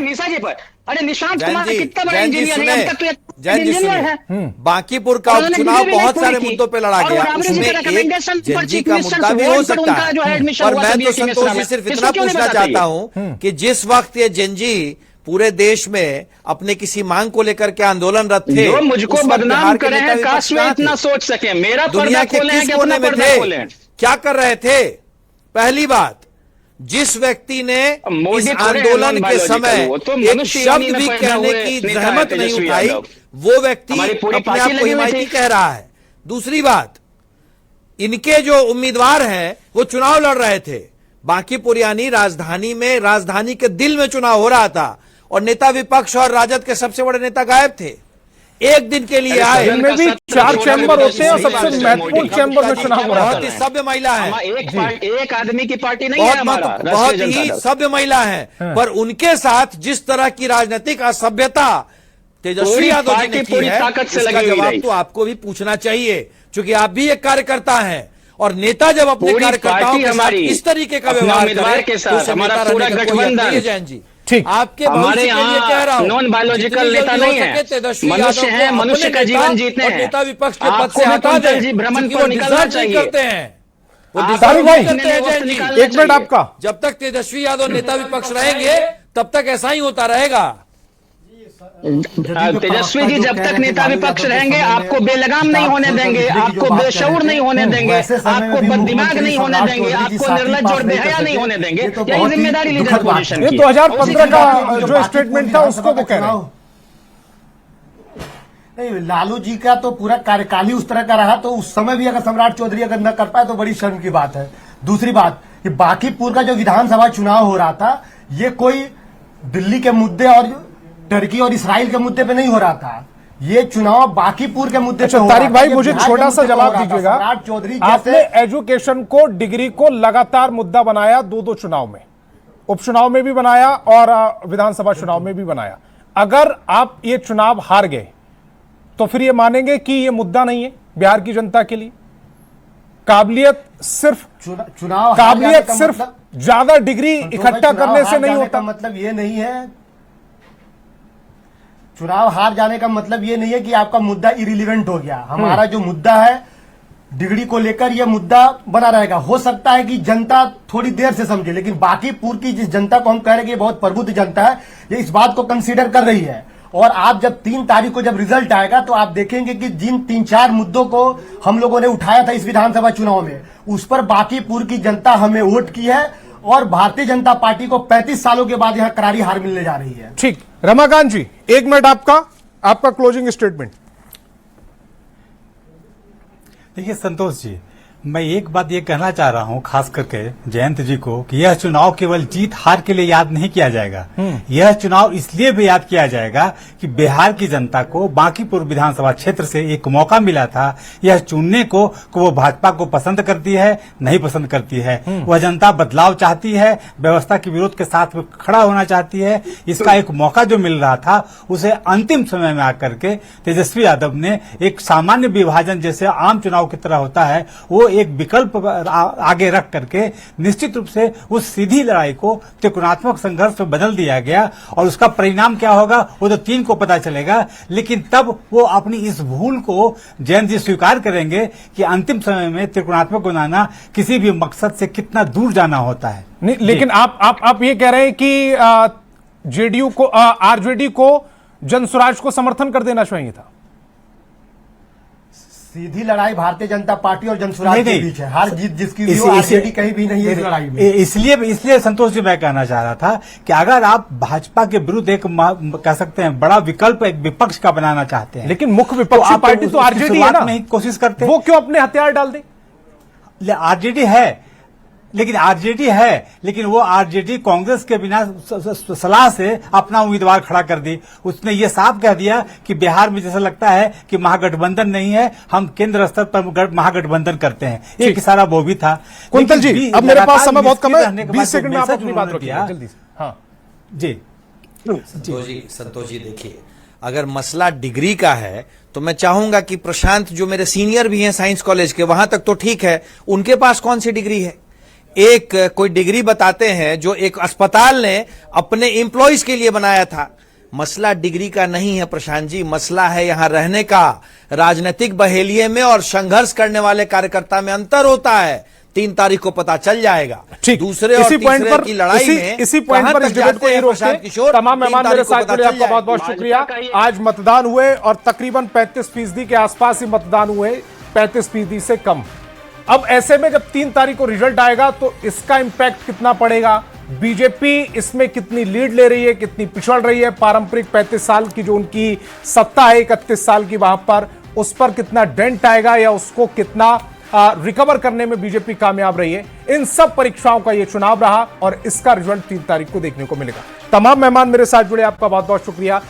Speaker 5: निशा जी पर, अरे निशांत कुमार कितना बड़ा इंजीनियर है, अब तक तो इंजीनियर है।
Speaker 4: बांकीपुर का उपचुनाव बहुत सारे मुद्दों पे लड़ा गया, उसमें एक जेएनजी का मुद्दा भी हो सकता है। और मैं तो संतोष जी सिर्फ इतना पूछना चाहता हूं कि जिस वक्त ये जेएनजी पूरे देश में अपने किसी मांग को लेकर के आंदोलनरत थे,
Speaker 5: जो मुझको बदनाम करे हैं, काश में इतना सोच सके। मेरा
Speaker 4: दुनिया के किस कोने में थे, क्या कर रहे थे? पहली बात, जिस व्यक्ति ने इस आंदोलन के समय एक शब्द भी कहने की जहमत नहीं उठाई, वो व्यक्ति अपने आप को हिमायती कह रहा है। दूसरी बात, इनके जो उम्मीदवार हैं वो चुनाव लड़ रहे थे बांकीपुर, यानी राजधानी में, राजधानी के दिल में चुनाव हो रहा था, और नेता विपक्ष और राजद के सबसे बड़े नेता गायब थे। एक दिन के लिए आए,
Speaker 1: इनमें भी 4 चैम्बर होते हैं और सबसे महत्वपूर्ण चैम्बर में चुनाव हो रहा है।
Speaker 4: बहुत ही सभ्य महिला है,
Speaker 5: एक आदमी की पार्टी नहीं है हमारा,
Speaker 4: बहुत ही सभ्य महिला है, पर उनके साथ जिस तरह की राजनीतिक असभ्यता तेजस्वी यादव जी ने की है, इसका जवाब तो आपको भी पूछना चाहिए, क्योंकि आप भी एक कार्यकर्ता हैं। और नेता जब अपने कार्यकर्ताओं के साथ इस तरीके का व्यवहार करे तो उसे नेता रहने का कोई हक नहीं है। जैन जी,
Speaker 1: ठीक,
Speaker 4: आपके हमारे यहाँ
Speaker 5: नॉन बायोलॉजिकल नेता नहीं है, मनुष्य है, मनुष्य का जीवन जीते हैं।
Speaker 4: नेता विपक्ष के पद से हटा दें,
Speaker 5: भ्रमण पर निकलना चाहिए
Speaker 4: करते हैं
Speaker 1: भाई। 1 मिनट आपका।
Speaker 4: जब तक तेजस्वी यादव नेता विपक्ष रहेंगे तब तक ऐसा ही होता रहेगा।
Speaker 5: तेजस्वी जी जब तक नेता विपक्ष रहेंगे आपको बेलगाम नहीं होने देंगे, आपको बेशऊर नहीं होने देंगे, आपको बददिमाग नहीं होने देंगे, आपको निर्लज्ज और बेहया नहीं होने देंगे। यही जिम्मेदारी लीडर पोजीशन की।
Speaker 1: 2015 का जो स्टेटमेंट था उसको वो कह रहे हैं।
Speaker 6: नहीं, लालू जी का तो पूरा कार्यकाल ही उस तरह का रहा, तो उस समय भी अगर सम्राट चौधरी अगर न कर पाए तो बड़ी शर्म की बात है। दूसरी बात कि बांकीपुर का जो विधानसभा चुनाव हो रहा था, ये कोई दिल्ली के मुद्दे और टर्की और इसराइल के मुद्दे पे नहीं हो रहा था, ये चुनाव बांकीपुर के मुद्दे पे हो रहा था।
Speaker 1: तारिक भाई मुझे छोटा सा जवाब दीजिएगा,
Speaker 6: सम्राट चौधरी
Speaker 1: आपने एजुकेशन को, डिग्री को लगातार मुद्दा बनाया 2 चुनाव में, उपचुनाव में भी बनाया और विधानसभा चुनाव में भी बनाया। अगर आप ये चुनाव हार गए तो फिर ये मानेंगे कि ये मुद्दा नहीं है बिहार की जनता के लिए? काबिलियत सिर्फ
Speaker 6: चुनाव
Speaker 1: काबिलियत सिर्फ ज्यादा डिग्री इकट्ठा करने से नहीं होता।
Speaker 6: मतलब ये नहीं है, चुनाव हार जाने का मतलब ये नहीं है कि आपका मुद्दा इरिलीवेंट हो गया। हमारा जो मुद्दा है डिग्री को लेकर, यह मुद्दा बना रहेगा। हो सकता है कि जनता थोड़ी देर से समझे, लेकिन बांकीपुर की जिस जनता को हम कह रहे हैं कि ये बहुत प्रबुद्ध जनता है, ये इस बात को कंसीडर कर रही है। और आप जब 3 तारीख को जब रिजल्ट आएगा तो आप देखेंगे कि जिन 3-4 मुद्दों को हम लोगों ने उठाया था इस विधानसभा चुनाव में, उस पर बांकीपुर की जनता हमें वोट की है और भारतीय जनता पार्टी को 35 सालों के बाद यहां करारी हार मिलने जा रही है।
Speaker 1: ठीक, रमाकांत जी 1 मिनट आपका क्लोजिंग स्टेटमेंट।
Speaker 3: देखिए संतोष जी, मैं एक बात ये कहना चाह रहा हूं खास करके जयंत जी को कि यह चुनाव केवल जीत हार के लिए याद नहीं किया जाएगा। यह चुनाव इसलिए भी याद किया जाएगा कि बिहार की जनता को बांकीपुर विधानसभा क्षेत्र से एक मौका मिला था यह चुनने को कि वो भाजपा को पसंद करती है नहीं पसंद करती है। वह जनता बदलाव चाहती है, व्यवस्था के विरोध के साथ खड़ा होना चाहती है। इसका एक मौका जो मिल रहा था उसे अंतिम समय में आकर के तेजस्वी यादव ने एक सामान्य विभाजन जैसे आम चुनाव की तरह होता है वो एक विकल्प आगे रख करके निश्चित रूप से उस सीधी लड़ाई को त्रिकोणात्मक संघर्ष में बदल दिया गया। और उसका परिणाम क्या होगा वो तो 3 को पता चलेगा, लेकिन तब वो अपनी इस भूल को जयंत जी स्वीकार करेंगे कि अंतिम समय में त्रिकोणात्मक बनाना किसी भी मकसद से कितना दूर जाना होता है।
Speaker 1: नहीं, लेकिन आप ये कह रहे हैं कि जेडीयू को आरजेडी को जनसुराज को समर्थन कर देना चाहिए था।
Speaker 6: सीधी लड़ाई भारतीय जनता पार्टी और जनसुराज के बीच है। हार जीत जिसकी भी हो, आरजेडी कहीं भी नहीं है इस लड़ाई में।
Speaker 3: इसलिए संतोष जी मैं कहना चाह रहा था कि अगर आप भाजपा के विरुद्ध एक कह सकते हैं बड़ा विकल्प एक विपक्ष का बनाना चाहते हैं,
Speaker 1: लेकिन मुख्य विपक्षी पार्टी तो आरजेडी है ना,
Speaker 3: नहीं कोशिश करते
Speaker 1: वो क्यों अपने हथियार डाल दे?
Speaker 3: आरजेडी है, लेकिन वो आरजेडी कांग्रेस के बिना सलाह से अपना उम्मीदवार खड़ा कर दी। उसने ये साफ कह दिया कि बिहार में जैसा लगता है कि महागठबंधन नहीं है, हम केंद्र स्तर पर महागठबंधन करते हैं। एक इसारा वो भी था।
Speaker 1: कुंतल जी अब मेरे पास समय बहुत कम है, 20 सेकंड में आप अपनी बात रखिए जल्दी से। हाँ
Speaker 3: जी
Speaker 4: संतोष जी देखिए, अगर मसला डिग्री का है तो मैं चाहूंगा कि प्रशांत जो मेरे सीनियर भी हैं साइंस कॉलेज के, वहां तक तो ठीक है, उनके पास कौन सी डिग्री है? एक कोई डिग्री बताते हैं जो एक अस्पताल ने अपने एम्प्लॉइज के लिए बनाया था। मसला डिग्री का नहीं है प्रशांत जी, मसला है यहां रहने का। राजनीतिक बहेलिये में और संघर्ष करने वाले कार्यकर्ता में अंतर होता है। 3 तारीख को पता चल जाएगा। दूसरे और तीसरे की लड़ाई में
Speaker 1: इसी पॉइंट पर इस डिबेट को रोकते तमाम मेहमान मेरे साथ जुड़े, आपका बहुत बहुत शुक्रिया। आज मतदान हुए और तकरीबन 35% के आसपास ही मतदान हुए, 35% से कम। अब ऐसे में जब 3 तारीख को रिजल्ट आएगा तो इसका इंपैक्ट कितना पड़ेगा? बीजेपी इसमें कितनी लीड ले रही है, कितनी पिछड़ रही है? पारंपरिक 35 साल की जो उनकी सत्ता है 31 साल की, वहां पर उस पर कितना डेंट आएगा या उसको कितना रिकवर करने में बीजेपी कामयाब रही है? इन सब परीक्षाओं का यह चुनाव रहा और इसका रिजल्ट 3 तारीख को देखने को मिलेगा। तमाम मेहमान मेरे साथ जुड़े, आपका बहुत बहुत शुक्रिया।